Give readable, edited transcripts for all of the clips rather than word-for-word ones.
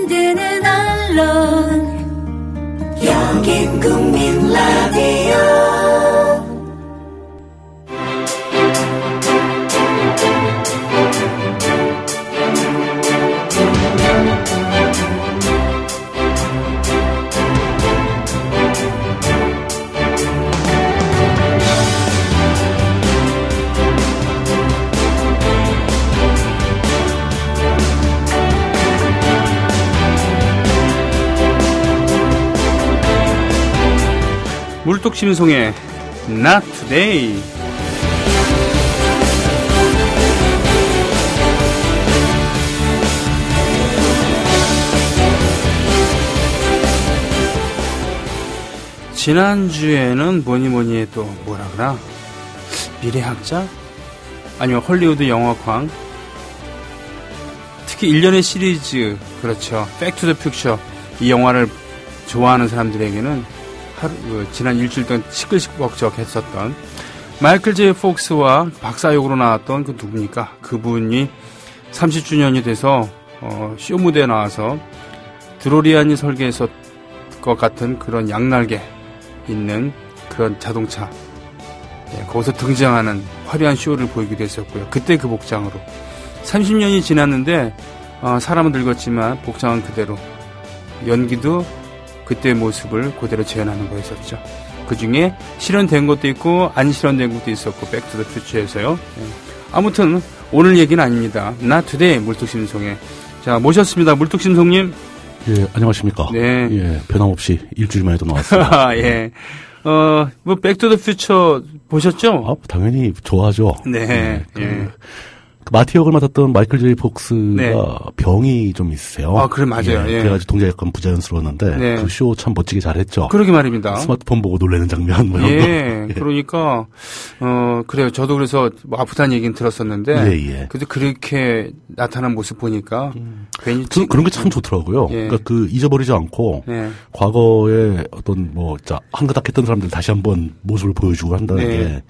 만드는 언론 여긴 국민 라디오. 물뚝심송의 Not Today. 지난주에는 뭐니 해도 뭐라 그러나 미래학자? 아니면 헐리우드 영화광? 특히 1년의 시리즈, 그렇죠, 백투더퓨처, 이 영화를 좋아하는 사람들에게는 지난 일주일 동안 시끌시끌벅적했었던 마이클 제이 폭스와 박사역으로 나왔던 그 누굽니까? 그분이 30주년이 돼서 쇼 무대에 나와서 드로리안이 설계했을 것 같은 그런 양날개 있는 그런 자동차, 거기서 등장하는 화려한 쇼를 보이기도 했었고요. 그때 그 복장으로 30년이 지났는데 사람은 늙었지만 복장은 그대로, 연기도 그때의 모습을 그대로 재현하는 거였었죠. 그 중에 실현된 것도 있고 안 실현된 것도 있었고, 백투더퓨처에서요. 아무튼 오늘 얘기는 아닙니다. Not Today 물뚝심송에 자 모셨습니다. 물뚝심송님. 예, 안녕하십니까. 네. 예, 변함없이 일주일 만에도 나왔습니다. 예. 뭐 백투더퓨처 보셨죠? 아, 당연히 좋아하죠. 네. 예, 예. 그 마티 역을 맡았던 마이클 제이 폭스가 네. 병이 좀 있으세요. 아, 그래, 맞아요. 예. 그래가지고 동작이 약간 부자연스러웠는데, 네. 그 쇼 참 멋지게 잘했죠. 그러게 말입니다. 스마트폰 보고 놀라는 장면, 뭐 이런 거. 예. 그러니까, 그래요. 저도 그래서 뭐 아프다는 얘기는 들었었는데, 예. 근데 그렇게 나타난 모습 보니까, 괜히. 그런 게 참 좋더라고요. 예. 그러니까 그 잊어버리지 않고, 네. 과거에 어떤 한가닥했던 사람들 다시 한번 모습을 보여주고 한다는 네. 게,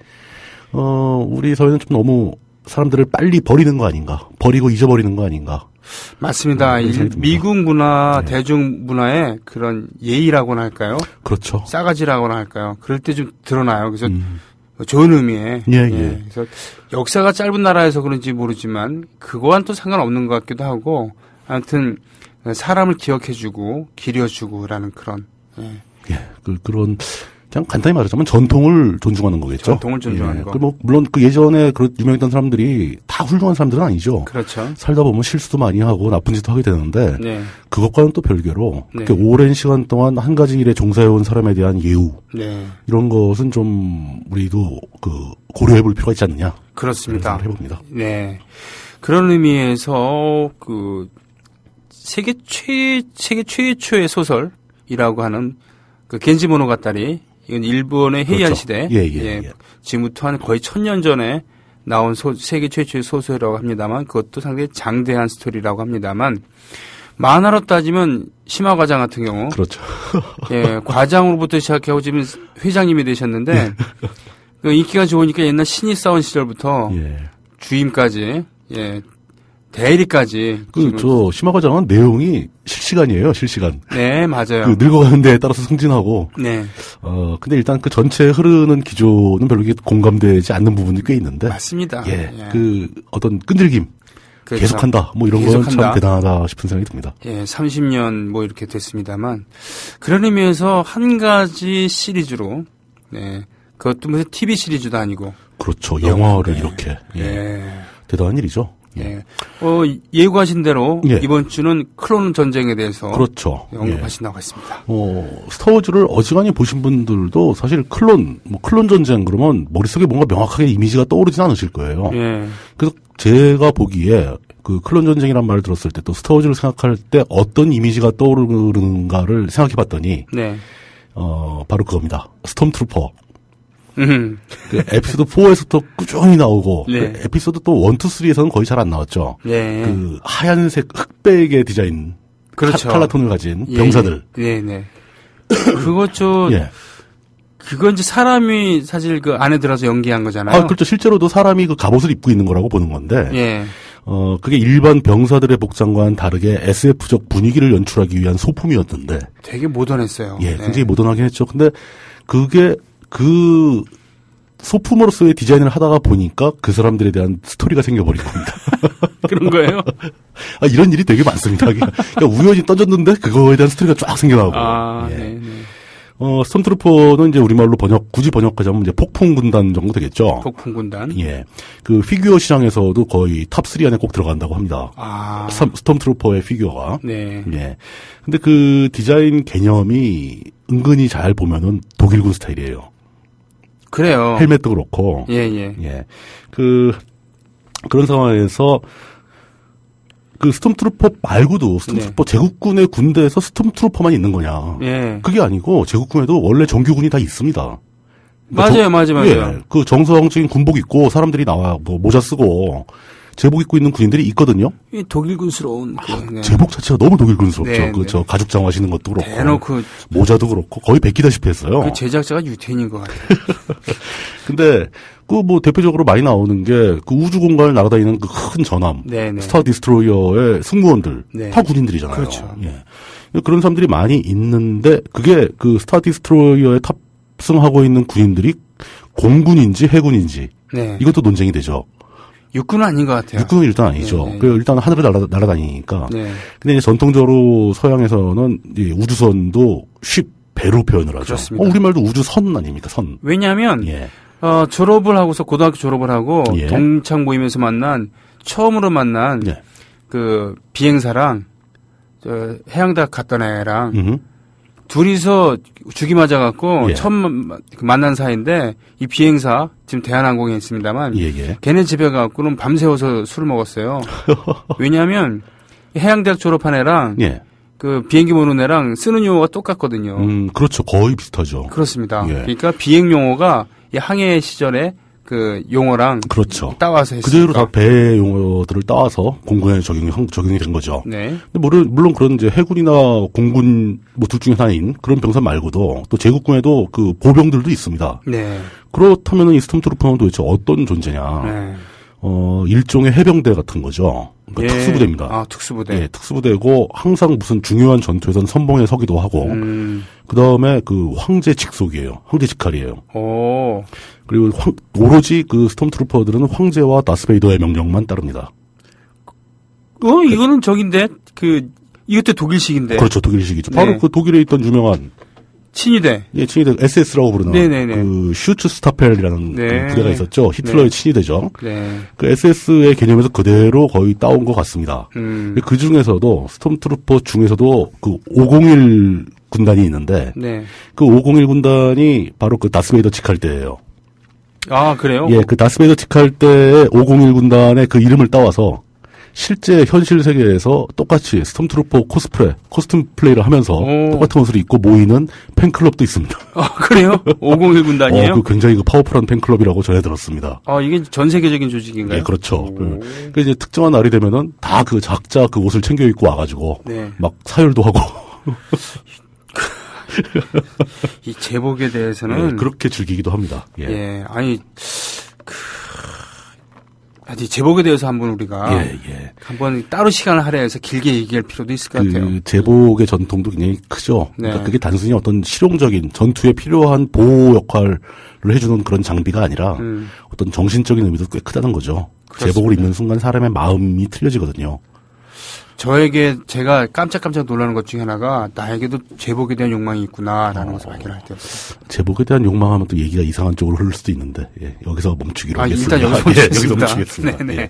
우리 사회는 좀 너무 사람들을 빨리 버리는 거 아닌가, 버리고 잊어버리는 거 아닌가. 맞습니다. 미국 문화, 네. 대중 문화의 그런 예의라고나 할까요? 그렇죠. 싸가지라고나 할까요? 그럴 때 좀 드러나요. 그래서 좋은 의미에. 예. 그래서 역사가 짧은 나라에서 그런지 모르지만 그거와는 또 상관없는 것 같기도 하고, 아무튼 사람을 기억해주고 기려주고라는 그런. 그런 그냥 간단히 말하자면 전통을 존중하는 거겠죠. 전통을 존중하는 거. 물론 그 예전에 유명했던 사람들이 다 훌륭한 사람들은 아니죠. 그렇죠. 살다 보면 실수도 많이 하고 나쁜 짓도 하게 되는데 네. 그것과는 또 별개로 네. 그렇게 오랜 시간 동안 한 가지 일에 종사해온 사람에 대한 예우, 네. 이런 것은 좀 우리도 고려해볼 필요가 있지 않느냐. 그렇습니다. 그런 생각을 해봅니다. 네. 그런 의미에서 세계 최초의 소설이라고 하는 그 겐지 모노가타리, 이건 일본의 헤이안 그렇죠. 시대, 예. 지금부터 한 거의 1000년 전에 나온 세계 최초의 소설이라고 합니다만, 그것도 상당히 장대한 스토리라고 합니다만, 만화로 따지면 심화과장 같은 경우, 그렇죠. 예, 과장으로부터 시작하고 지금 회장님이 되셨는데, 그 인기가 좋으니까 옛날 신이 싸운 시절부터 주임까지, 대리까지. 심화과장은 내용이 실시간이에요, 실시간. 네, 맞아요. 늙어가는 데에 따라서 승진하고. 네. 근데 일단 그 전체에 흐르는 기조는 별로 공감되지 않는 부분이 꽤 있는데. 맞습니다. 어떤 끈질김. 그렇죠. 계속한다. 이런 건 참 대단하다 싶은 생각이 듭니다. 30년 이렇게 됐습니다만. 그런 의미에서 한 가지 시리즈로, 그것도 무슨 TV 시리즈도 아니고. 그렇죠. 영화를 이렇게. 대단한 일이죠. 예고하신 대로 이번 주는 클론 전쟁에 대해서 그렇죠. 언급하신다고 했습니다. 스타워즈를 어지간히 보신 분들도 사실 클론 전쟁 그러면 머릿속에 뭔가 명확하게 이미지가 떠오르진 않으실 거예요. 그래서 제가 보기에 그 클론 전쟁이란 말을 들었을 때 또 스타워즈를 생각할 때 어떤 이미지가 떠오르는가를 생각해 봤더니 바로 그겁니다. 스톰트루퍼. 그 에피소드 4에서부터 꾸준히 나오고 그 에피소드 또 1, 2, 3에서는 거의 잘 안 나왔죠. 그 하얀색 흑백의 디자인, 그렇죠. 칼라톤을 가진 병사들. 그건 이제 사람이 사실 그 안에 들어서 연기한 거잖아요. 그렇죠. 실제로도 사람이 그 갑옷을 입고 있는 거라고 보는 건데. 그게 일반 병사들의 복장과는 다르게 SF적 분위기를 연출하기 위한 소품이었는데. 되게 모던했어요. 예, 굉장히 모던하긴 했죠. 근데 그게 소품으로서의 디자인을 하다가 보니까 그 사람들에 대한 스토리가 생겨버린 겁니다. 그런 거예요? 이런 일이 되게 많습니다. 그러니까 우연히 던졌는데 그거에 대한 스토리가 쫙 생겨나고. 예. 네. 스톰트루퍼는 이제 우리말로 굳이 번역하자면 이제 폭풍군단 정도 되겠죠. 폭풍군단. 예. 그 피규어 시장에서도 거의 탑3 안에 꼭 들어간다고 합니다. 스톰트루퍼의 피규어가. 네. 예. 근데 그 디자인 개념이 은근히 잘 보면은 독일군 스타일이에요. 그래요. 헬멧도 그렇고. 예. 그런 상황에서 그 스톰트루퍼 말고도 스톰트루퍼 제국군의 군대에서 스톰트루퍼만 있는 거냐. 예. 그게 아니고 제국군에도 원래 정규군이 다 있습니다. 맞아요. 예. 그 정서적인 군복 입고 사람들이 나와 모자 쓰고 제복 입고 있는 군인들이 있거든요. 이 독일군스러운 제복 자체가 너무 독일군스럽죠. 네, 저 가죽 장화시는 것도 그렇고 대놓고 모자도 그렇고 거의 베끼다시피 했어요. 그 제작자가 유태인인 것 같아요. 근데 대표적으로 많이 나오는 게 그 우주 공간을 날아다니는 그 큰 전함, 스타 디스트로이어의 승무원들 다 군인들이잖아요. 그렇죠. 예. 그런 사람들이 많이 있는데 그게 그 스타 디스트로이어에 탑승하고 있는 군인들이 공군인지 해군인지 이것도 논쟁이 되죠. 육군은 아닌 것 같아요. 육군은 일단 아니죠. 일단 하늘을 날아다니니까. 근데 이제 전통적으로 서양에서는 이제 우주선도 배로 표현을 하죠. 그렇습니다. 우리말도 우주선 아닙니까? 선. 왜냐하면 졸업을 하고서 고등학교 졸업을 하고 동창 모임에서 처음으로 만난 그 비행사랑 해양대학 갔던 애랑 둘이서 죽이 맞아갖고 처음 만난 사이인데 이 비행사 지금 대한항공에 있습니다만 걔네 집에 가갖고는 밤새워서 술을 먹었어요. 왜냐하면 해양대학 졸업한 애랑 그 비행기 모르는 애랑 쓰는 용어가 똑같거든요. 그렇죠. 거의 비슷하죠. 그렇습니다. 그러니까 비행 용어가 이 항해 시절에 그 용어랑 그렇죠. 따와서 했으니까. 그대로 다 배 용어들을 따와서 공군에 적용이 된 거죠. 네. 근데 물론 그런 이제 해군이나 공군 둘 중에 하나인 그런 병사 말고도 또 제국군에도 그 보병들도 있습니다. 네. 그렇다면은 이 스톰트루퍼는 도대체 어떤 존재냐? 일종의 해병대 같은 거죠. 그러니까 특수부대입니다. 특수부대. 예, 특수부대고 항상 무슨 중요한 전투에선 선봉에 서기도 하고 그 다음에 그 황제 직속이에요. 황제 직할이에요. 그리고 오로지 그 스톰트루퍼들은 황제와 다스베이더의 명령만 따릅니다. 이거는 저긴데 이것도 독일식인데. 그렇죠, 독일식이죠. 바로 그 독일에 있던 유명한 친위대. 예, 친위대 SS라고 부르는 그 슈츠스타펠이라는 그 부대가 있었죠. 히틀러의 친위대죠. 그 SS의 개념에서 그대로 거의 따온 것 같습니다. 그 중에서도 스톰트루퍼 중에서도 그 501 군단이 있는데 그 501 군단이 바로 그 다스베이더 직할 때예요. 그래요? 예, 그 다스베이더 직할 때의 501 군단의 그 이름을 따와서 실제 현실 세계에서 똑같이 스톰트루퍼 코스튬 플레이를 하면서 똑같은 옷을 입고 모이는 팬클럽도 있습니다. 그래요? 501 군단이에요? 굉장히 파워풀한 팬클럽이라고 전해 들었습니다. 이게 전 세계적인 조직인가요? 네, 그렇죠. 그 이제 특정한 날이 되면은 다 그 작자 그 옷을 챙겨 입고 와가지고 막 사열도 하고. 이 제복에 대해서는 그렇게 즐기기도 합니다. 제복에 대해서 한번 우리가 한번 따로 시간을 할애해서 길게 얘기할 필요도 있을 것 같아요. 제복의 전통도 굉장히 크죠. 그러니까 그게 단순히 어떤 실용적인 전투에 필요한 보호 역할을 해주는 그런 장비가 아니라 어떤 정신적인 의미도 꽤 크다는 거죠. 그렇습니다. 제복을 입는 순간 사람의 마음이 틀려지거든요. 제가 깜짝깜짝 놀라는 것 중에 하나가 나에게도 제복에 대한 욕망이 있구나라는 것을 발견할 때였어요. 제복에 대한 욕망하면 또 얘기가 이상한 쪽으로 흐를 수도 있는데 여기서 멈추기로 하겠습니다. 일단 여기서 멈추겠습니다. 네.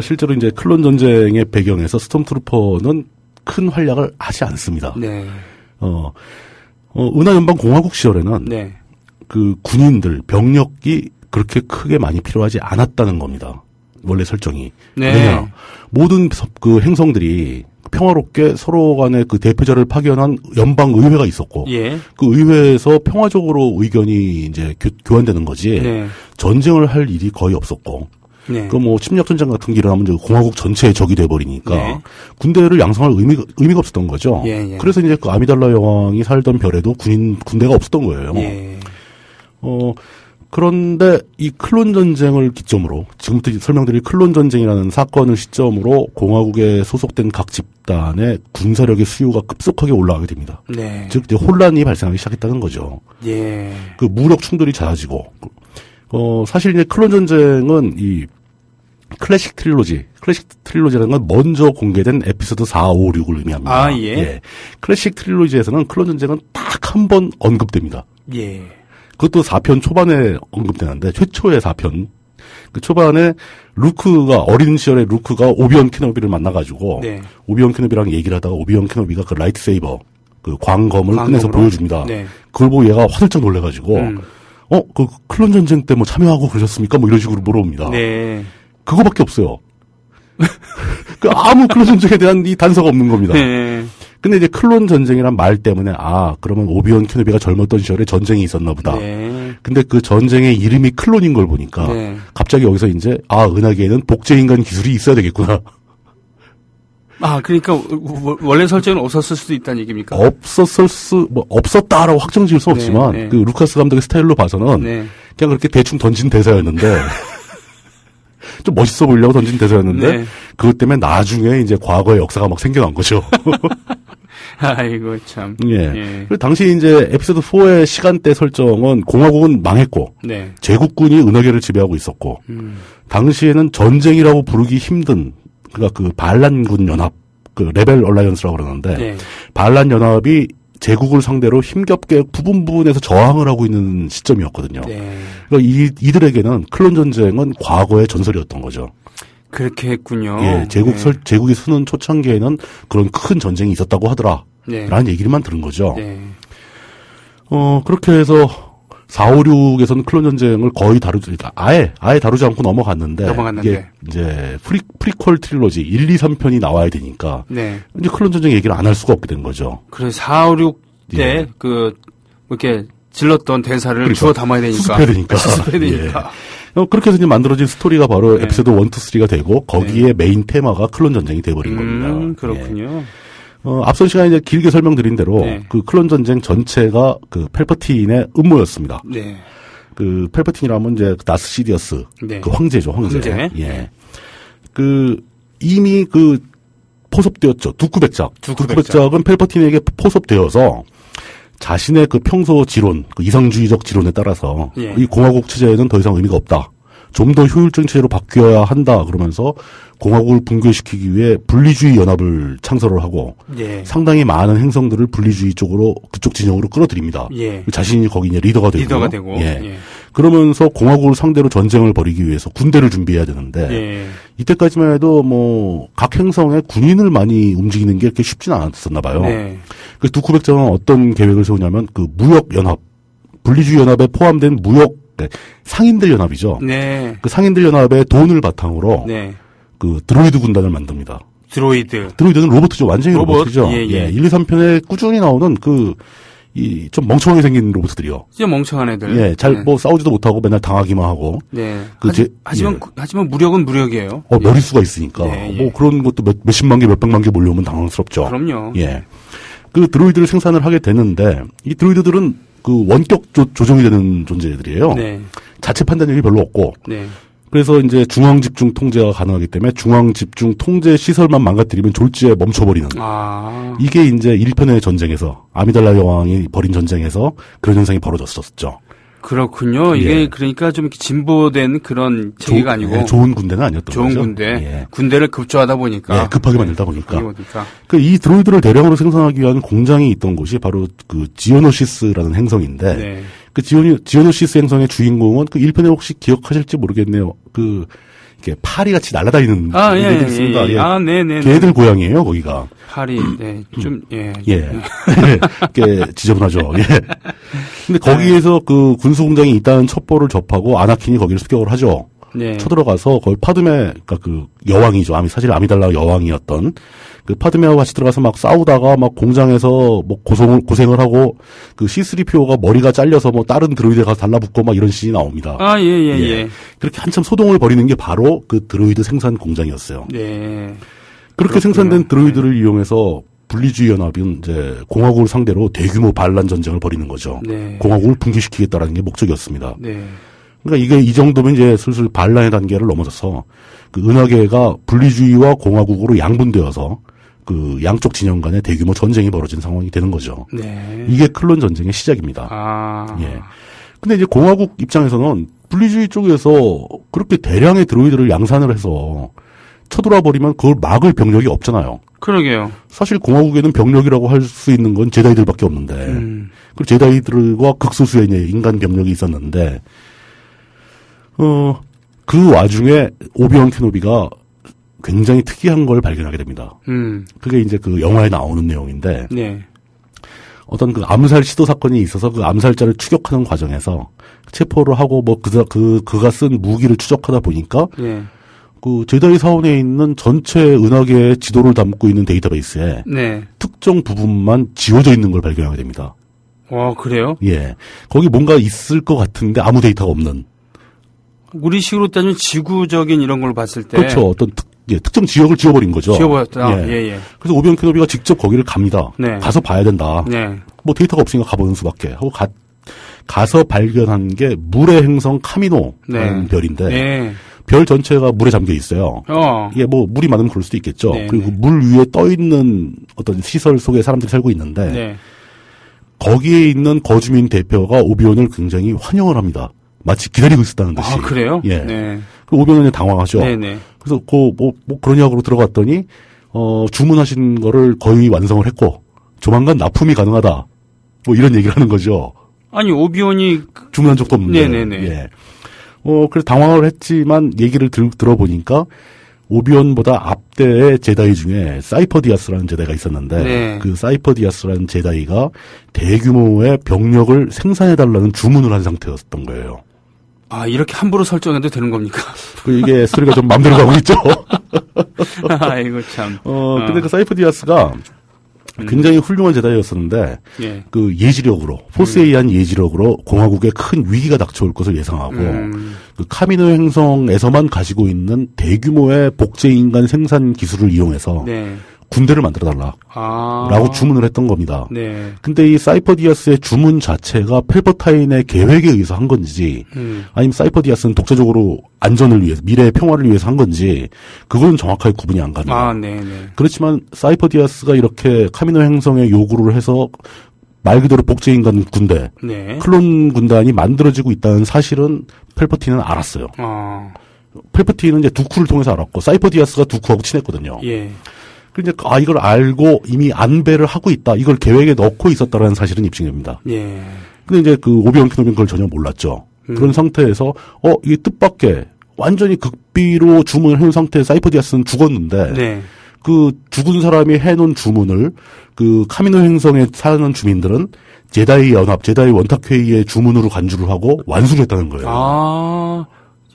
실제로 이제 클론 전쟁의 배경에서 스톰트루퍼는 큰 활약을 하지 않습니다. 은하연방공화국 시절에는 그 군인들 병력이 그렇게 크게 많이 필요하지 않았다는 겁니다. 원래 설정이. 왜냐 모든 그 행성들이 평화롭게 서로 간에 그 대표자를 파견한 연방 의회가 있었고 그 의회에서 평화적으로 의견이 이제 교환되는 거지 전쟁을 할 일이 거의 없었고 그 뭐 침략 전쟁 같은 게 일어나면 공화국 전체의 적이 돼 버리니까 군대를 양성할 의미가 없었던 거죠. 그래서 이제 그 아미달라 여왕이 살던 별에도 군대가 없었던 거예요. 그런데 이 클론 전쟁을 기점으로 지금부터 설명드릴 클론 전쟁이라는 사건을 시점으로 공화국에 소속된 각 집단의 군사력의 수요가 급속하게 올라가게 됩니다. 네. 즉 이제 혼란이 발생하기 시작했다는 거죠. 예. 그 무력 충돌이 잦아지고 사실 이제 클론 전쟁은 이 클래식 트릴로지라는 건 먼저 공개된 에피소드 4, 5, 6을 의미합니다. 아, 예. 예. 클래식 트릴로지에서는 클론 전쟁은 딱 한 번 언급됩니다. 예. 그것도 4편 초반에 언급되는데 최초의 4편. 그 초반에 어린 시절에 루크가 오비언 케노비를 만나가지고 네. 오비언 케노비랑 얘기를 하다가 오비언 케노비가 그 라이트 세이버 그 광검을 꺼내서 보여줍니다. 네. 그걸 보고 얘가 화들짝 놀래가지고 그 클론 전쟁 때 뭐 참여하고 그러셨습니까? 뭐 이런 식으로 물어봅니다. 네. 그거밖에 없어요. 그 아무 클론 전쟁에 대한 이 단서가 없는 겁니다. 네. 근데 이제 클론 전쟁이란 말 때문에 그러면 오비언 케노비가 젊었던 시절에 전쟁이 있었나 보다. 네. 근데 그 전쟁의 이름이 클론인 걸 보니까 네. 갑자기 여기서 이제 은하계에는 복제인간 기술이 있어야 되겠구나. 그러니까 원래 설정은 없었을 수도 있다는 얘기입니까? 없었다라고 확정 지을 수 없지만 네. 그 루카스 감독의 스타일로 봐서는 네. 그냥 그렇게 대충 던진 대사였는데 좀 멋있어 보이려고 던진 대사였는데 네. 그것 때문에 나중에 이제 과거의 역사가 막 생겨난 거죠. 아이고 참. 예. 그리고 당시 이제 에피소드 4의 시간대 설정은 공화국은 망했고 네. 제국군이 은하계를 지배하고 있었고 당시에는 전쟁이라고 부르기 힘든 그러니까 그 반란군 연합 그 레벨 얼라이언스라고 그러는데 네. 반란 연합이 제국을 상대로 힘겹게 부분에서 저항을 하고 있는 시점이었거든요. 네. 그러니까 이들에게는 클론 전쟁은 과거의 전설이었던 거죠. 그렇게 했군요. 예, 제국이 서는 초창기에는 그런 큰 전쟁이 있었다고 하더라. 네. 라는 얘기만 들은 거죠. 네. 그렇게 해서 4, 5, 6에서는 클론 전쟁을 거의 아예 다루지 않고 넘어갔는데. 이게 이제 프리퀄 트릴로지 1, 2, 3편이 나와야 되니까. 네. 이제 클론 전쟁 얘기를 안 할 수가 없게 된 거죠. 그래서 4, 5, 6 때 이렇게 질렀던 대사를 주워 담아야 되니까. 수습해야 되니까. 예. 그렇게 해서 이제 만들어진 스토리가 바로 에피소드 1, 2, 3가 되고 거기에 메인 테마가 클론 전쟁이 돼버린 겁니다. 그렇군요. 앞선 시간에 이제 길게 설명드린 대로 그 클론 전쟁 전체가 그 팔퍼틴의 음모였습니다. 네. 그 팔퍼틴이라면 이제 나스 시디어스 그 황제죠, 황제. 예. 이미 포섭되었죠. 두쿠백작은 팔퍼틴에게 포섭되어서 자신의 그 평소 지론, 그 이상주의적 지론에 따라서 이 공화국 체제에는 더 이상 의미가 없다. 좀 더 효율적인 체제로 바뀌어야 한다. 그러면서 공화국을 붕괴시키기 위해 분리주의 연합을 창설을 하고 상당히 많은 행성들을 분리주의 쪽으로 그쪽 진영으로 끌어들입니다. 자신이 거기 이제 리더가 되고. 그러면서 공화국을 상대로 전쟁을 벌이기 위해서 군대를 준비해야 되는데 이때까지만 해도 각 행성에 군인을 많이 움직이는 게 그렇게 쉽지는 않았었나 봐요. 그래서 두쿠백작은 어떤 계획을 세우냐면 그 무역 연합, 분리주의 연합에 포함된 무역 상인들 연합이죠. 그 상인들 연합의 돈을 바탕으로 그 드로이드 군단을 만듭니다. 드로이드는 로봇이죠. 완전히 로봇이죠. 1, 2, 3편에 꾸준히 나오는 좀 멍청하게 생긴 로봇들이요. 진짜 멍청한 애들. 싸우지도 못하고 맨날 당하기만 하고. 하지만 무력은 무력이에요. 머릿수가 있으니까. 그런 것도 몇십만 개, 몇백만 개 몰려오면 당황스럽죠. 그럼요. 그 드로이드를 생산을 하게 되는데, 이 드로이드들은 그 원격 조정이 되는 존재들이에요. 자체 판단력이 별로 없고. 그래서 이제 중앙 집중 통제가 가능하기 때문에 중앙 집중 통제 시설만 망가뜨리면 졸지에 멈춰버리는. 이게 이제 1편의 전쟁에서 아미달라 여왕이 벌인 전쟁에서 그런 현상이 벌어졌었죠. 그렇군요. 이게 그러니까 좀 진보된 그런 체계가 아니고 좋은 군대는 아니었던 좋은 거죠. 군대. 군대를 급조하다 보니까 급하게 만들다 보니까. 이 드로이드를 대량으로 생산하기 위한 공장이 있던 곳이 바로 그 지오노시스라는 행성인데 그 지오노시스 행성의 주인공은 그 1편에 혹시 기억하실지 모르겠네요. 이렇게 파리같이 날아다니는 애들이 있습니다. 걔들 고향이에요, 거기가. 파리, 꽤 지저분하죠. 근데 거기에서 그 군수공장이 있다는 첩보를 접하고 아나킨이 거기를 습격을 하죠. 쳐들어가서 거기 파드메, 그러니까 그 여왕이죠. 사실 아미달라 여왕이었던 그 파드메하고 같이 들어가서 막 싸우다가 막 공장에서 고생을 하고 그 C3PO가 머리가 잘려서 다른 드로이드에 가서 달라붙고 막 이런 씬이 나옵니다. 그렇게 한참 소동을 벌이는 게 바로 그 드로이드 생산 공장이었어요. 그렇게 생산된 드로이드를 이용해서 분리주의 연합은 이제 공화국을 상대로 대규모 반란 전쟁을 벌이는 거죠. 공화국을 붕괴시키겠다라는 게 목적이었습니다. 그러니까 이게 이 정도면 이제 슬슬 반란의 단계를 넘어서서 그 은하계가 분리주의와 공화국으로 양분되어서 그 양쪽 진영 간의 대규모 전쟁이 벌어진 상황이 되는 거죠. 네. 이게 클론 전쟁의 시작입니다. 예. 근데 이제 공화국 입장에서는 분리주의 쪽에서 그렇게 대량의 드로이드를 양산을 해서 쳐들어와 버리면 그걸 막을 병력이 없잖아요. 그러게요. 사실 공화국에는 병력이라고 할 수 있는 건 제다이들밖에 없는데, 그 제다이들과 극소수의 인간 병력이 있었는데, 그 와중에 오비원 케노비가 굉장히 특이한 걸 발견하게 됩니다. 그게 이제 그 영화에 나오는 내용인데, 네. 어떤 그 암살 시도 사건이 있어서 그 암살자를 추격하는 과정에서 체포를 하고 뭐 그가 쓴 무기를 추적하다 보니까, 네. 그 제다이 사원에 있는 전체 은하계의 지도를 담고 있는 데이터베이스에 네. 특정 부분만 지워져 있는 걸 발견하게 됩니다. 그래요? 예. 거기 뭔가 있을 것 같은데 아무 데이터가 없는. 우리식으로 따지면 지구적인 이런 걸 봤을 때. 그렇죠. 어떤 특정 지역을 지워버린 거죠. 지워버렸다. 예. 그래서 오비언 케노비가 직접 거기를 갑니다. 네. 가서 봐야 된다. 네. 뭐 데이터가 없으니까 가보는 수밖에 하고 가서 발견한 게 물의 행성 카미노라는 별인데. 네. 별 전체가 물에 잠겨 있어요. 이게 뭐 물이 많으면 그럴 수도 있겠죠. 네, 그리고 물 위에 떠 있는 어떤 시설 속에 사람들이 살고 있는데 네. 거기에 있는 거주민 대표가 오비온을 굉장히 환영을 합니다. 마치 기다리고 있었다는 듯이. 그래요? 예. 네. 그 오비온은 당황하죠. 네네. 그래서 뭐 그러냐고 들어갔더니 주문하신 거를 거의 완성을 했고 조만간 납품이 가능하다. 뭐 이런 얘기를 하는 거죠. 아니 오비온이 주문한 적도 없는데. 네네네. 예. 그래서 당황을 했지만 얘기를 들어보니까 오비온보다 앞대의 제다이 중에 사이퍼디아스라는 제다이가 있었는데 네. 그 사이퍼디아스라는 제다이가 대규모의 병력을 생산해달라는 주문을 한 상태였던 거예요. 이렇게 함부로 설정해도 되는 겁니까? 이게 스토리가 좀 맘대로 가고 있죠. 아이고 참. 근데 그 사이퍼디아스가 굉장히 훌륭한 제다이였었는데 예. 그 예지력으로 포스에 의한 예지력으로 공화국에 큰 위기가 닥쳐올 것을 예상하고 그 카미노 행성에서만 가지고 있는 대규모의 복제 인간 생산 기술을 이용해서 네. 군대를 만들어달라 라고 주문을 했던 겁니다. 네. 근데 이 사이퍼디아스의 주문 자체가 펠버타인의 계획에 의해서 한 건지 아니면 사이퍼디아스는 독자적으로 안전을 위해서 미래의 평화를 위해서 한 건지 그건 정확하게 구분이 안 갑니다. 네네. 그렇지만 사이퍼디아스가 이렇게 카미노 행성에 요구를 해서 말 그대로 복제인간 군대, 네. 클론 군단이 만들어지고 있다는 사실은 펠퍼틴은 알았어요. 펠퍼틴은 이제 두쿠를 통해서 알았고 사이퍼디아스가 두쿠하고 친했거든요. 예. 근데 이걸 알고 이미 안배를 하고 있다. 이걸 계획에 넣고 있었다라는 사실은 입증됩니다. 예. 근데 이제 그 오비온 케노비는 그걸 전혀 몰랐죠. 그런 상태에서 이게 뜻밖의 완전히 극비로 주문을 해놓은 상태에 사이퍼디아스는 죽었는데 네. 그 죽은 사람이 해놓은 주문을 그 카미노 행성에 사는 주민들은 제다이 연합, 제다이 원탁회의의 주문으로 간주를 하고 완수를 했다는 거예요.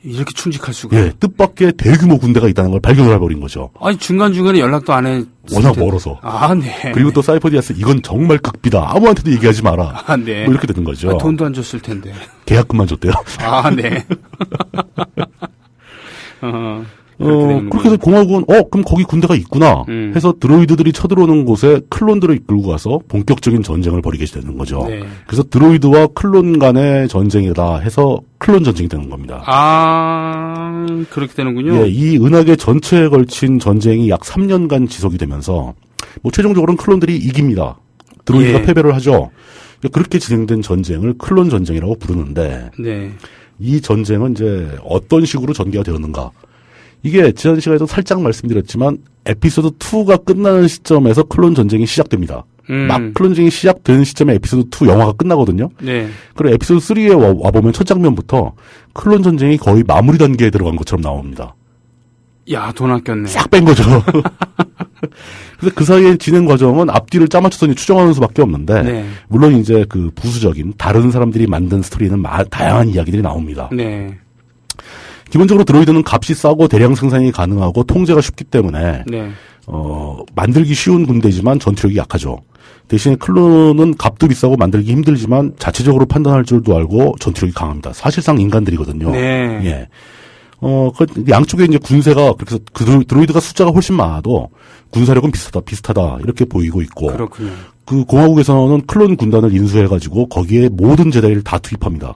이렇게 충직할 수가. 예, 뜻밖의 대규모 군대가 있다는 걸 발견을 해버린 거죠. 아니, 중간중간에 연락도 안 해. 워낙 멀어서. 네. 그리고 또 사이퍼디아스 이건 정말 극비다. 아무한테도 얘기하지 마라. 네. 뭐 이렇게 되는 거죠. 돈도 안 줬을 텐데. 계약금만 줬대요. 네. 그렇게 해서 공화국은, 그럼 거기 군대가 있구나. 해서 드로이드들이 쳐들어오는 곳에 클론들을 이끌고 가서 본격적인 전쟁을 벌이게 되는 거죠. 네. 그래서 드로이드와 클론 간의 전쟁이다 해서 클론 전쟁이 되는 겁니다. 그렇게 되는군요. 예, 이 은하계 전체에 걸친 전쟁이 약 3년간 지속이 되면서, 뭐, 최종적으로는 클론들이 이깁니다. 드로이드가 패배를 하죠. 그렇게 진행된 전쟁을 클론 전쟁이라고 부르는데, 네. 이 전쟁은 이제 어떤 식으로 전개가 되었는가. 이게 지난 시간에도 살짝 말씀드렸지만 에피소드 2가 끝나는 시점에서 클론 전쟁이 시작됩니다. 막 클론 전쟁이 시작되는 시점에 에피소드 2 영화가 끝나거든요. 네. 그리고 에피소드 3에 와보면 첫 장면부터 클론 전쟁이 거의 마무리 단계에 들어간 것처럼 나옵니다. 야, 돈 아꼈네. 싹 뺀 거죠. 그래서 그 사이에 진행 과정은 앞뒤를 짜맞춰서 추정하는 수밖에 없는데, 네. 물론 이제 그 부수적인 다른 사람들이 만든 스토리는 다양한 이야기들이 나옵니다. 네. 기본적으로 드로이드는 값이 싸고 대량 생산이 가능하고 통제가 쉽기 때문에 네. 만들기 쉬운 군대지만 전투력이 약하죠. 대신에 클론은 값도 비싸고 만들기 힘들지만 자체적으로 판단할 줄도 알고 전투력이 강합니다. 사실상 인간들이거든요. 네. 예. 양쪽에 이제 군세가 그렇게 해서 그 드로이드가 숫자가 훨씬 많아도 군사력은 비슷하다 이렇게 보이고 있고. 그렇군요. 그 공화국에서는 클론 군단을 인수해가지고 거기에 모든 제다이를 다 투입합니다.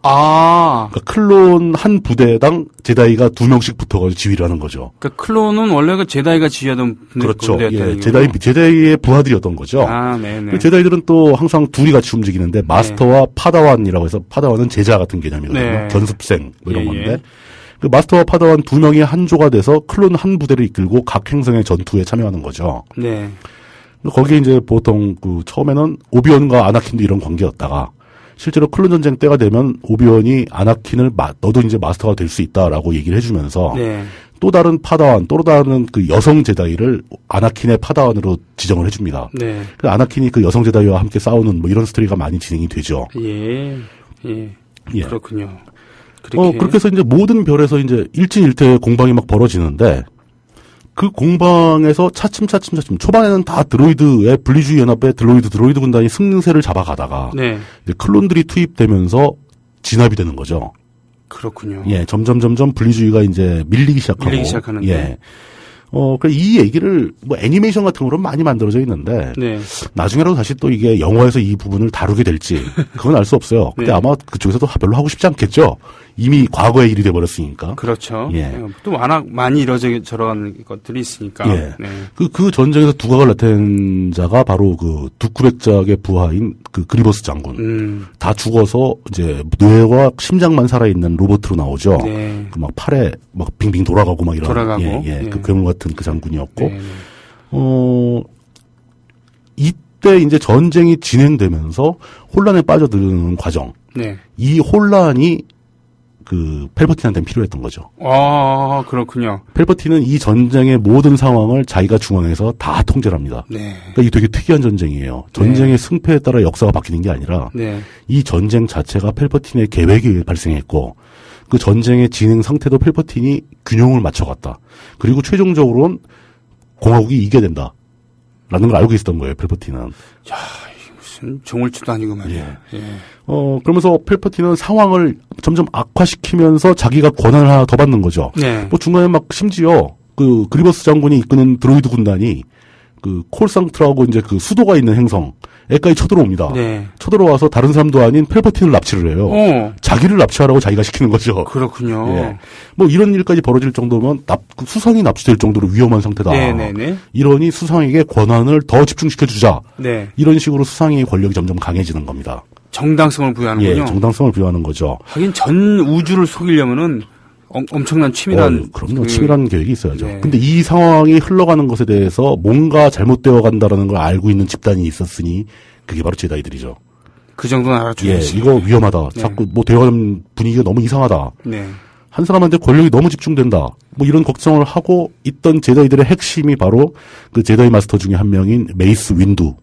그러니까 클론 한 부대당 제다이가 2명씩 붙어가지고 지휘를 하는 거죠. 그러니까 클론은 원래 그 제다이가 지휘하던 그렇죠. 예, 제다이의 부하들이었던 거죠. 네네. 그 제다이들은 또 항상 둘이 같이 움직이는데 마스터와 파다완이라고 해서 파다완은 제자 같은 개념이거든요. 네. 견습생 뭐 이런 건데 그 마스터와 파다완 2명이 한 조가 돼서 클론 한 부대를 이끌고 각 행성의 전투에 참여하는 거죠. 네. 거기에 이제 보통 그 처음에는 오비언과 아나킨도 이런 관계였다가 실제로 클론 전쟁 때가 되면 오비언이 아나킨을 너도 이제 마스터가 될 수 있다라고 얘기를 해주면서 또 다른 파다완, 또 다른 그 여성 제다이를 아나킨의 파다완으로 지정을 해줍니다. 네. 그 아나킨이 그 여성 제다이와 함께 싸우는 뭐 이런 스토리가 많이 진행이 되죠. 예. 그렇군요. 그렇게 해서 이제 모든 별에서 이제 일진일퇴 공방이 막 벌어지는데 그 공방에서 차츰 초반에는 다 드로이드의 분리주의 연합의 드로이드 군단이 승세를 잡아가다가 이제 클론들이 투입되면서 진압이 되는 거죠. 그렇군요. 예, 점점 분리주의가 이제 밀리기 시작하는데. 예. 이 얘기를 뭐 애니메이션 같은 거로 많이 만들어져 있는데 나중에라도 다시 또 이게 영화에서 이 부분을 다루게 될지 그건 알 수 없어요. 근데 아마 그쪽에서도 별로 하고 싶지 않겠죠. 이미 과거의 일이 돼버렸으니까. 그렇죠. 예. 또 워낙 많이 저런 것들이 있으니까. 예. 그 전쟁에서 두각을 나타낸 자가 바로 그 두쿠백작의 부하인 그 그리버스 장군. 다 죽어서 이제 뇌와 심장만 살아있는 로봇으로 나오죠. 그 막 팔에 막 빙빙 돌아가고 막 이런. 그 괴물 같은 그 장군이었고. 이때 이제 전쟁이 진행되면서 혼란에 빠져드는 과정. 이 혼란이 그 펠퍼틴한테는 필요했던 거죠. 그렇군요. 펠퍼틴은 이 전쟁의 모든 상황을 자기가 중앙에서 다 통제를 합니다. 그러니까 이게 되게 특이한 전쟁이에요. 전쟁의 승패에 따라 역사가 바뀌는 게 아니라 이 전쟁 자체가 펠퍼틴의 계획에 의해 발생했고 그 전쟁의 진행 상태도 펠퍼틴이 균형을 맞춰갔다. 그리고 최종적으로는 공화국이 이겨야 된다. 라는 걸 알고 있었던 거예요, 펠퍼틴은. 야, 무슨 종을치도 아니고 말이에요. 그러면서 펠퍼틴은 상황을 점점 악화시키면서 자기가 권한을 하나 더 받는 거죠. 뭐 중간에 막 심지어 그 그리버스 장군이 이끄는 드로이드 군단이 그 콜상트라고 이제 그 수도가 있는 행성에까지 쳐들어옵니다. 쳐들어와서 다른 사람도 아닌 펠퍼틴을 납치를 해요. 자기를 납치하라고 자기가 시키는 거죠. 그렇군요. 뭐 이런 일까지 벌어질 정도면 수상이 납치될 정도로 위험한 상태다. 이러니 수상에게 권한을 더 집중시켜주자. 이런 식으로 수상의 권력이 점점 강해지는 겁니다. 정당성을 부여하는군요. 정당성을 부여하는 거죠. 하긴 전 우주를 속이려면은 엄청난 치밀한. 그럼요. 치밀한 계획이 있어야죠. 근데 이 상황이 흘러가는 것에 대해서 뭔가 잘못되어 간다라는 걸 알고 있는 집단이 있었으니 그게 바로 제다이들이죠. 그 정도는 알아줘야지. 이거 위험하다. 자꾸 뭐 대화하는 분위기가 너무 이상하다. 한 사람한테 권력이 너무 집중된다. 뭐 이런 걱정을 하고 있던 제다이들의 핵심이 바로 그 제다이 마스터 중에 한 명인 메이스 윈두.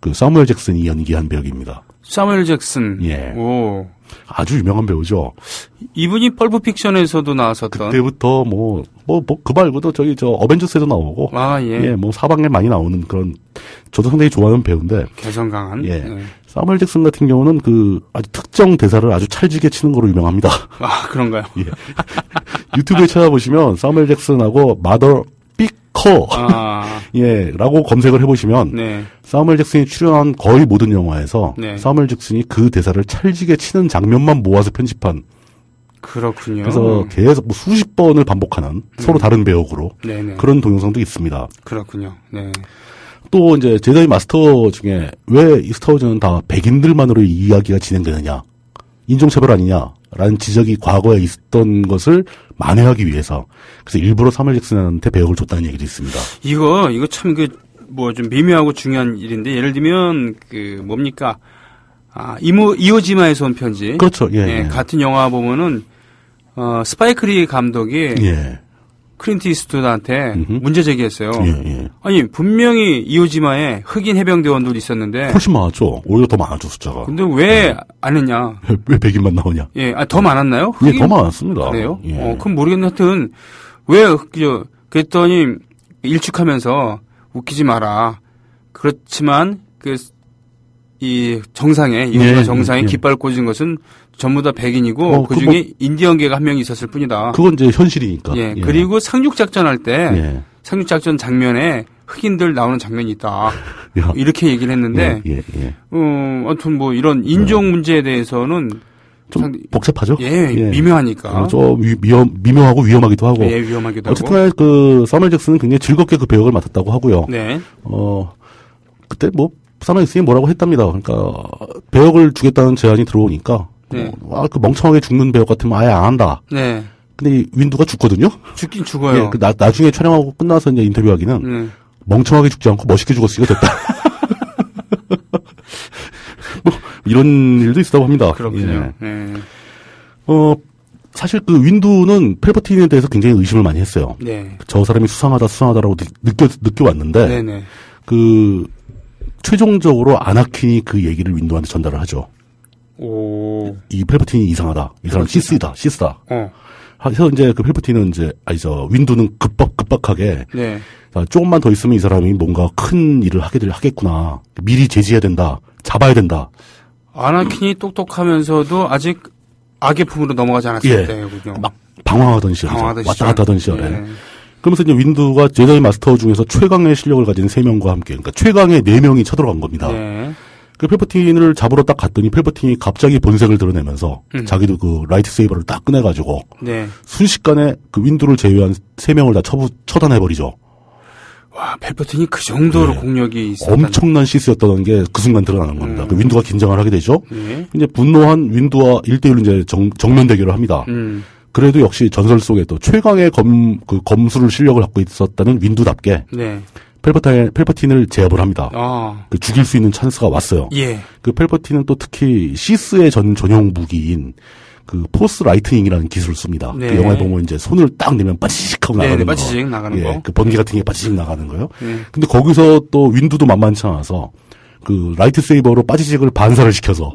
그 사무엘 잭슨이 연기한 배우입니다. 사무엘 잭슨. 오. 아주 유명한 배우죠. 이분이 펄프 픽션에서도 나왔었던. 그때부터 그 말고도 어벤져스에도 나오고. 뭐 사방에 많이 나오는 그런, 저도 상당히 좋아하는 배우인데. 개성 강한. 사무엘 잭슨 같은 경우는 그 아주 특정 대사를 아주 찰지게 치는 거로 유명합니다. 그런가요? 유튜브에 찾아보시면 사무엘 잭슨하고 마더 삐커 라고 검색을 해보시면 사무엘 잭슨이 출연한 거의 모든 영화에서 사무엘 잭슨이 그 대사를 찰지게 치는 장면만 모아서 편집한. 그렇군요. 그래서 계속 뭐 수십 번을 반복하는 서로 다른 배역으로 그런 동영상도 있습니다. 그렇군요. 또 이제 제다이 마스터 중에 왜 이 스타워즈는 다 백인들만으로 이야기가 진행되느냐, 인종차별 아니냐라는 지적이 과거에 있었던 것을 만회하기 위해서 그래서 일부러 사무엘 잭슨한테 배역을 줬다는 얘기도 있습니다. 이거 참 좀 미묘하고 중요한 일인데 예를 들면 뭡니까? 이오지마에서 온 편지. 그렇죠. 같은 영화 보면은 스파이크 리 감독이 클린트 이스트우드한테 문제 제기했어요. 아니 분명히 이오지마에 흑인 해병대원들이 있었는데 훨씬 많았죠. 오히려 더 많았죠 숫자가. 근데 왜 안 했냐? 왜 백인만 나오냐? 더 많았나요? 더 많았습니다. 그래요? 그럼 모르겠는데 하여튼 왜 그랬더니 일축하면서 웃기지 마라. 그렇지만 이 이오지마 정상에 깃발 꽂은 것은 전부 다 백인이고 그중에 인디언계가 한 명이 있었을 뿐이다. 그건 이제 현실이니까. 그리고 상륙작전 할 때 상륙작전 장면에 흑인들 나오는 장면이 있다. 이렇게 얘기를 했는데 아무튼 뭐 이런 인종 문제에 대해서는 좀 복잡하죠? 예, 미묘하니까. 좀 미묘하고 위험하기도 하고. 예, 위험하기도 어쨌든 하고. 그 사무엘 잭슨은 굉장히 즐겁게 그 배역을 맡았다고 하고요. 네. 그때 뭐 사무엘 잭슨이 뭐라고 했답니다. 그러니까 배역을 주겠다는 제안이 들어오니까 네. 그 멍청하게 죽는 배역 같으면 아예 안 한다. 네. 근데 이 윈두가 죽거든요. 죽긴 죽어요. 예, 그 나중에 촬영하고 끝나서 이제 인터뷰하기는 멍청하게 죽지 않고 멋있게 죽었으니까 됐다. 뭐 이런 일도 있었다고 합니다. 그렇군요. 예. 사실 그 윈두는 펠퍼틴에 대해서 굉장히 의심을 많이 했어요. 네. 저 사람이 수상하다라고 느껴왔는데, 네네. 그 최종적으로 아나킨이 그 얘기를 윈두한테 전달을 하죠. 오. 이 펠퍼틴이 이상하다. 이 사람 시스다. 그래서 이제 그 펠퍼틴은 윈두는 급박하게. 네. 조금만 더 있으면 이 사람이 뭔가 큰 일을 하겠구나. 미리 제지해야 된다. 잡아야 된다. 아나킨이 똑똑하면서도 아직 악의 품으로 넘어가지 않았을 때군요. 막 방황하던 시절이죠. 왔다 갔다 하던 시절에. 예. 그러면서 이제 윈두가 제다이 마스터 중에서 최강의 실력을 가진 3명과 함께, 그러니까 최강의 4명이 쳐들어간 겁니다. 네. 그 펠퍼틴을 잡으러 딱 갔더니 펠퍼틴이 갑자기 본색을 드러내면서 자기도 그 라이트 세이버를 딱 꺼내가지고 네. 순식간에 그 윈두를 제외한 3명을 다 처단해버리죠. 와, 펠퍼틴이 그 정도로 공력이 있었다는. 엄청난 시스였다는 게 그 순간 드러나는 겁니다. 그 윈두가 긴장을 하게 되죠. 이제 분노한 윈두와 1대1로 이제 정면 대결을 합니다. 그래도 역시 전설 속에 또 최강의 검술 실력을 갖고 있었다는 윈두답게 네. 펠퍼틴을 제압을 합니다. 그 죽일 수 있는 찬스가 왔어요. 예. 그 펠퍼틴은 또 특히 시스의 전용 무기인 그 포스 라이트닝이라는 기술을 씁니다. 네. 그 영화에 보면 이제 손을 딱 내면 빠지직 하고 나가는 거. 빠지직 나가는 거. 그 번개 같은 게 빠지직 나가는 거요. 근데 거기서 또 윈두도 만만치 않아서 그 라이트 세이버로 빠지직을 반사를 시켜서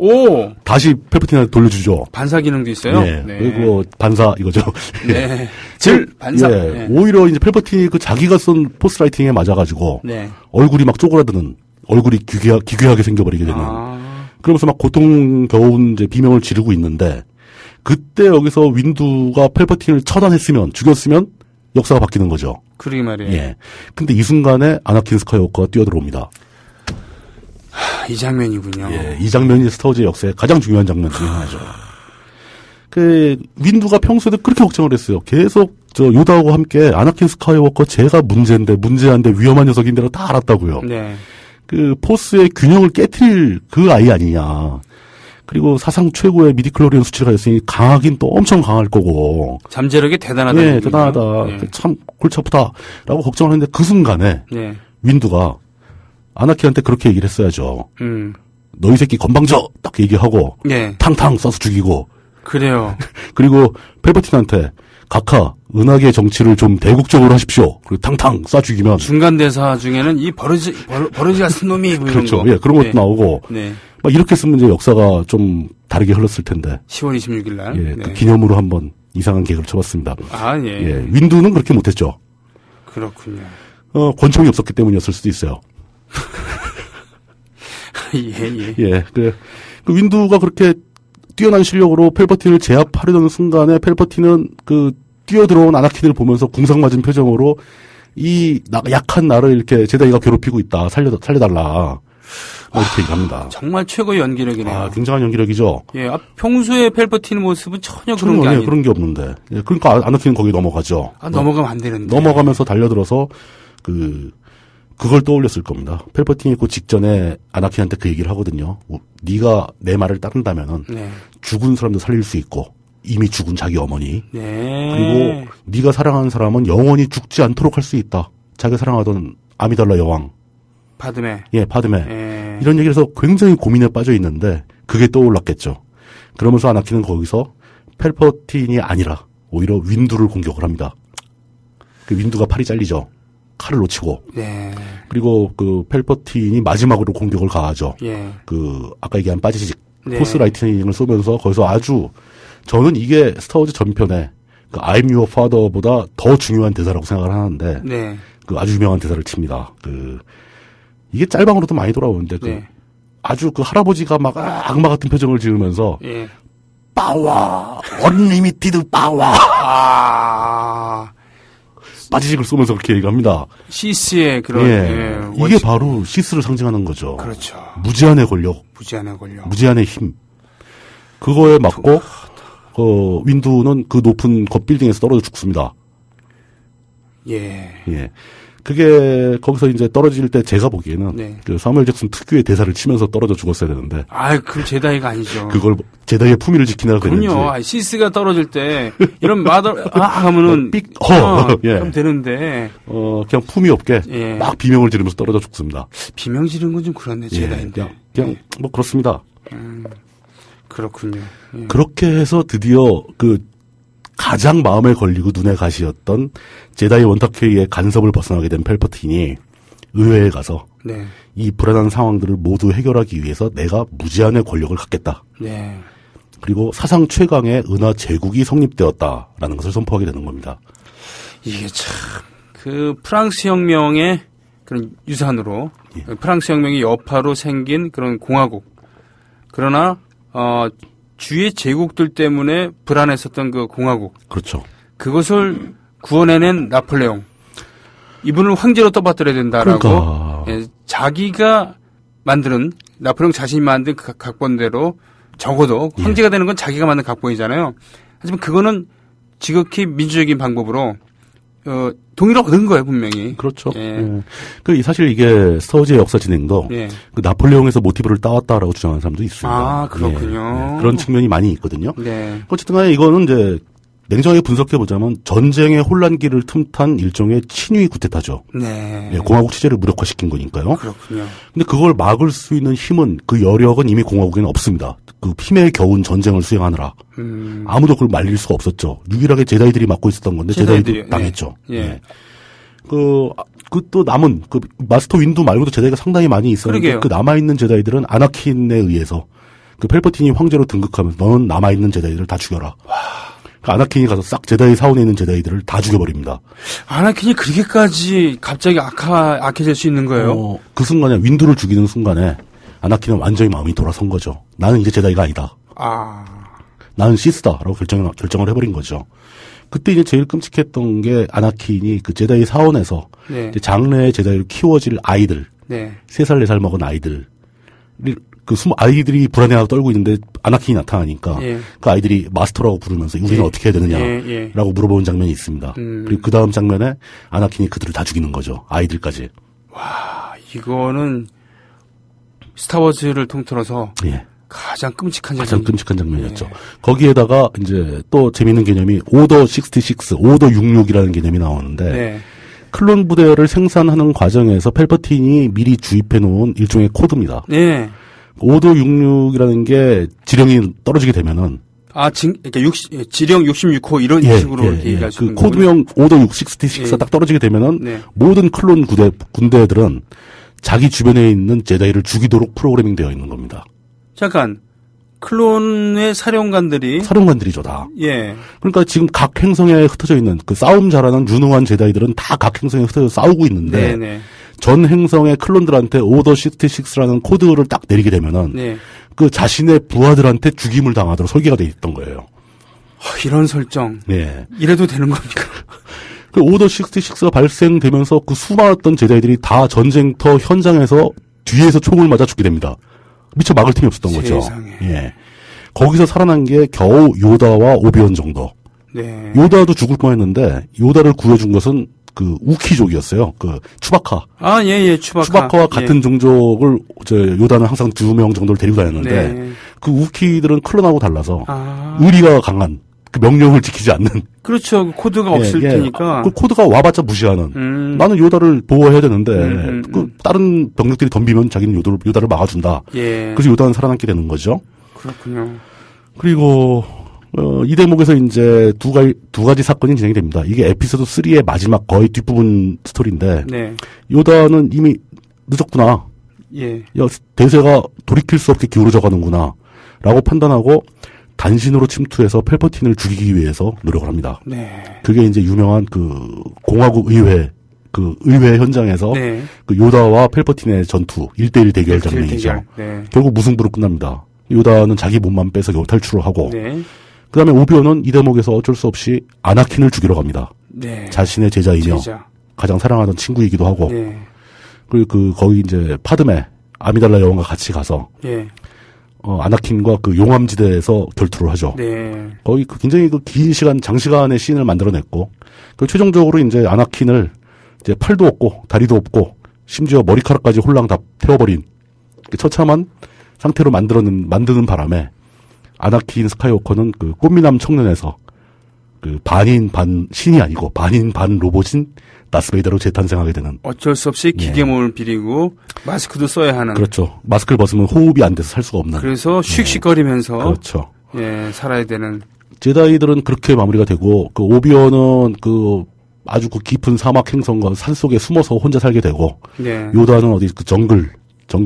다시 펠퍼틴한테 돌려주죠. 반사 기능도 있어요. 네. 그리고 반사 이거죠. 네. 반사. 네. 오히려 이제 펠퍼틴이 그 자기가 쓴 포스 라이팅에 맞아가지고 얼굴이 막 쪼그라드는 얼굴이 기괴하게 생겨버리게 되는. 그러면서 막 고통겨운 이제 비명을 지르고 있는데 그때 여기서 윈두가 펠퍼틴을 처단했으면 죽였으면 역사가 바뀌는 거죠. 그러게 말이에요. 예. 근데 이 순간에 아나킨 스카이워커가 뛰어들어옵니다. 이 장면이군요. 예, 이 장면이 스타워즈의 역사의 가장 중요한 장면 중에 하나죠. 그 윈두가 평소에도 그렇게 걱정을 했어요. 계속 요다하고 함께 아나킨 스카이워커 제가 문제한데 위험한 녀석인데로 다 알았다고요. 네. 그 포스의 균형을 깨트릴 그 아이 아니냐. 그리고 사상 최고의 미디클로리언 수치를 가졌으니 강하긴 또 엄청 강할 거고. 잠재력이 대단하다. 네, 대단하다. 네. 참 골치 아프다라고 걱정을 했는데 그 순간에 윈두가 아나키한테 그렇게 얘기를 했어야죠. 너 이 새끼 건방져! 딱 얘기하고 탕탕 쏴서 죽이고. 그래요. 그리고 펠퍼틴한테 각하 은하계 정치를 좀 대국적으로 하십시오. 그리고 탕탕 쏴 죽이면 중간 대사 중에는 이 버러지 같은 놈이 뭐 그렇죠. 이런 거. 예, 그런 것도 나오고. 막 이렇게 했으면 이제 역사가 좀 다르게 흘렀을 텐데. 10월 26일 날. 예, 그 기념으로 한번 이상한 개그를 쳐봤습니다. 예. 윈두는 그렇게 못했죠. 그렇군요. 권총이 없었기 때문이었을 수도 있어요. 예. 그 윈두가 그렇게 뛰어난 실력으로 펠퍼틴을 제압하려는 순간에 펠퍼틴은 그 뛰어들어온 아나킨을 보면서 궁상 맞은 표정으로 약한 나를 이렇게 제다이가 괴롭히고 있다. 살려달라. 이렇게 얘기합니다. 정말 최고의 연기력이네요. 굉장한 연기력이죠. 예, 평소에 펠퍼틴 모습은 전혀 그런 게 아니에요. 그런 게 없는데. 예, 그러니까 아나킨은 거기 넘어가죠. 넘어가면 안 되는데. 넘어가면서 달려들어서 그걸 떠올렸을 겁니다. 펠퍼틴이 그 직전에 아나킨한테 그 얘기를 하거든요. 네가 내 말을 따른다면은 죽은 사람도 살릴 수 있고 이미 죽은 자기 어머니. 그리고 네가 사랑하는 사람은 영원히 죽지 않도록 할 수 있다. 자기가 사랑하던 아미달라 여왕. 파드메. 예, 파드메. 이런 얘기를 해서 굉장히 고민에 빠져 있는데 그게 떠올랐겠죠. 그러면서 아나킨은 거기서 펠퍼틴이 아니라 오히려 윈두를 공격을 합니다. 그 윈두가 팔이 잘리죠. 칼을 놓치고. 그리고 그 펠퍼틴이 마지막으로 공격을 가하죠. 그 아까 얘기한 빠지직 포스 라이트닝을 쏘면서 거기서 아주 저는 이게 스타워즈 전편에 그 I'm your father보다 더 중요한 대사라고 생각을 하는데 그 아주 유명한 대사를 칩니다. 이게 짤방으로도 많이 돌아오는데 아주 그 할아버지가 막 악마 같은 표정을 지으면서 파워 언리미티드 파워 빠지직을 쏘면서 그렇게 얘기합니다. 시스의 그런 이게 바로 시스를 상징하는 거죠. 그렇죠. 무제한의 권력, 무제한의 힘. 그거에 맞고 윈두는 그 높은 빌딩에서 떨어져 죽습니다. 예. 예. 그게 거기서 이제 떨어질 때 제가 보기에는 네. 그 사무엘 잭슨 특유의 대사를 치면서 떨어져 죽었어야 되는데. 그 제다이가 아니죠. 그걸 제다이의 품위를 지키느라 그랬는지. 그럼요. 시스가 떨어질 때 이런 마더 하면은 예. 그럼 되는데 그냥 품위 없게 막 비명을 지르면서 떨어져 죽습니다. 비명 지르는 건 좀 그렇네. 제다인데. 그냥 뭐 그렇습니다. 그렇군요. 예. 그렇게 해서 드디어 가장 마음에 걸리고 눈에 가시였던 제다이 원탁회의의 간섭을 벗어나게 된 팔퍼틴이 의회에 가서 네. 이 불안한 상황들을 모두 해결하기 위해서 내가 무제한의 권력을 갖겠다. 네. 그리고 사상 최강의 은하 제국이 성립되었다라는 것을 선포하게 되는 겁니다. 이게 참 프랑스 혁명의 그런 유산으로 프랑스 혁명의 여파로 생긴 그런 공화국. 그러나 주위의 제국들 때문에 불안했었던 그 공화국. 그렇죠. 그것을 구원해낸 나폴레옹. 이분을 황제로 떠받들어야 된다라고. 그러니까. 자기가 만드는, 나폴레옹 자신이 만든 그 각본대로 적어도 황제가 되는 건 자기가 만든 각본이잖아요. 하지만 그거는 지극히 민주적인 방법으로, 동의를 얻은 거예요, 분명히. 그렇죠. 사실 이게 스타워즈의 역사 진행도 그 나폴레옹에서 모티브를 따왔다라고 주장하는 사람도 있습니다. 그렇군요. 그런 측면이 많이 있거든요. 네. 어쨌든 간에 이거는 이제 냉정하게 분석해보자면 전쟁의 혼란기를 틈탄 일종의 친위 쿠데타죠. 네. 공화국 체제를 무력화시킨 거니까요. 그렇군요. 근데 그걸 막을 수 있는 힘은 그 여력은 이미 공화국에는 없습니다. 그 힘에 겨운 전쟁을 수행하느라. 아무도 그걸 말릴 수가 없었죠. 유일하게 제다이들이 맡고 있었던 건데 제다이들이 당했죠. 예. 또 남은 마스터 윈두 말고도 제다이가 상당히 많이 있었는데 그러게요. 그 남아있는 제다이들은 아나킨에 의해서 팔퍼틴이 황제로 등극하면서 너는 남아있는 제다이들을 다 죽여라. 아나킨이 가서 싹 제다이 사원에 있는 제다이들을 다 죽여버립니다. 아나킨이 그렇게까지 갑자기 악해질 수 있는 거예요? 그 순간에 윈두를 죽이는 순간에 아나킨은 완전히 마음이 돌아선 거죠. 나는 이제 제다이가 아니다. 나는 시스다라고 결정을 해버린 거죠. 그때 이제 제일 끔찍했던 게 아나킨이 그 제다이 사원에서 이제 장래의 제다이를 키워질 아이들, 3살, 4살 먹은 아이들, 아이들이 불안해하고 떨고 있는데 아나킨이 나타나니까 그 아이들이 마스터라고 부르면서 우리는 어떻게 해야 되느냐라고 물어보는 장면이 있습니다. 그리고 그 다음 장면에 아나킨이 그들을 다 죽이는 거죠. 아이들까지. 와, 이거는 스타워즈를 통틀어서 가장 끔찍한 장면이었죠. 거기에다가 이제 또 재밌는 개념이 오더 66, 오더 66이라는 개념이 나오는데 클론 부대를 생산하는 과정에서 팔퍼틴이 미리 주입해 놓은 일종의 코드입니다. 오더 66이라는 게 지령이 떨어지게 되면은 그러니까 지령 66호 이런 식으로 얘기할 수 있는 코드명 오더 66가 딱 떨어지게 되면은 모든 클론 군대들은 자기 주변에 있는 제다이를 죽이도록 프로그래밍 되어 있는 겁니다. 잠깐. 클론의 사령관들이죠, 다. 예. 그러니까 지금 각 행성에 흩어져 있는 그 싸움 잘하는 유능한 제다이들은 다 각 행성에 흩어져 싸우고 있는데 전 행성의 클론들한테 오더 66라는 코드를 딱 내리게 되면은 그 자신의 부하들한테 죽임을 당하도록 설계가 돼 있던 거예요. 이런 설정. 이래도 되는 겁니까? 그 오더 66가 발생되면서 그 수많았던 제다이들이 다 전쟁터 현장에서 뒤에서 총을 맞아 죽게 됩니다. 미처 막을 틈이 없었던 거죠. 거기서 살아난 게 겨우 요다와 오비온 정도. 요다도 죽을 뻔했는데 요다를 구해준 것은 그 우키족이었어요. 그 추바카. 추바카와 같은 종족을 요다는 항상 2명 정도를 데리고 다녔는데 그 우키들은 클론하고 달라서 의리가 강한 그 명령을 지키지 않는. 그렇죠. 코드가 없을 테니까. 그 코드가 와봤자 무시하는. 나는 요다를 보호해야 되는데 그 다른 병력들이 덤비면 자기는 요다를 막아준다. 그래서 요다는 살아남게 되는 거죠. 그렇군요. 그리고 이 대목에서 이제 두 가지 사건이 진행이 됩니다. 이게 에피소드 3의 마지막 거의 뒷부분 스토리인데 요다는 이미 늦었구나. 대세가 돌이킬 수 없게 기울어져 가는구나. 라고 판단하고 단신으로 침투해서 팔퍼틴을 죽이기 위해서 노력을 합니다. 그게 이제 유명한 그 공화국 의회 현장에서 그 요다와 팔퍼틴의 전투 1대1 대결 장면이죠. 결국 무승부로 끝납니다. 요다는 자기 몸만 빼서 겨우 탈출을 하고 그 다음에 오비온은 이 대목에서 어쩔 수 없이 아나킨을 죽이러 갑니다. 자신의 제자이며 가장 사랑하던 친구이기도 하고 그리고 거기 이제 파드메 아미달라 여왕과 같이 가서 아나킨과 그 용암지대에서 결투를 하죠. 네. 거의 굉장히 긴 시간, 장시간의 씬을 만들어냈고, 최종적으로 이제 아나킨을 이제 팔도 없고, 다리도 없고, 심지어 머리카락까지 홀랑 다 태워버린, 처참한 상태로 만드는 바람에, 아나킨 스카이워커는 그 꽃미남 청년에서, 반인 반 신이 아니고, 반인 반 로봇인 다스베이더로 재탄생하게 되는. 어쩔 수 없이 기계몸을 비리고 마스크도 써야 하는. 그렇죠. 마스크를 벗으면 호흡이 안 돼서 살 수가 없는. 그래서 씩씩거리면서. 그렇죠. 예, 살아야 되는. 제다이들은 그렇게 마무리가 되고, 오비언은 아주 깊은 사막 행성과 산 속에 숨어서 혼자 살게 되고, 네. 요다는 어디 정글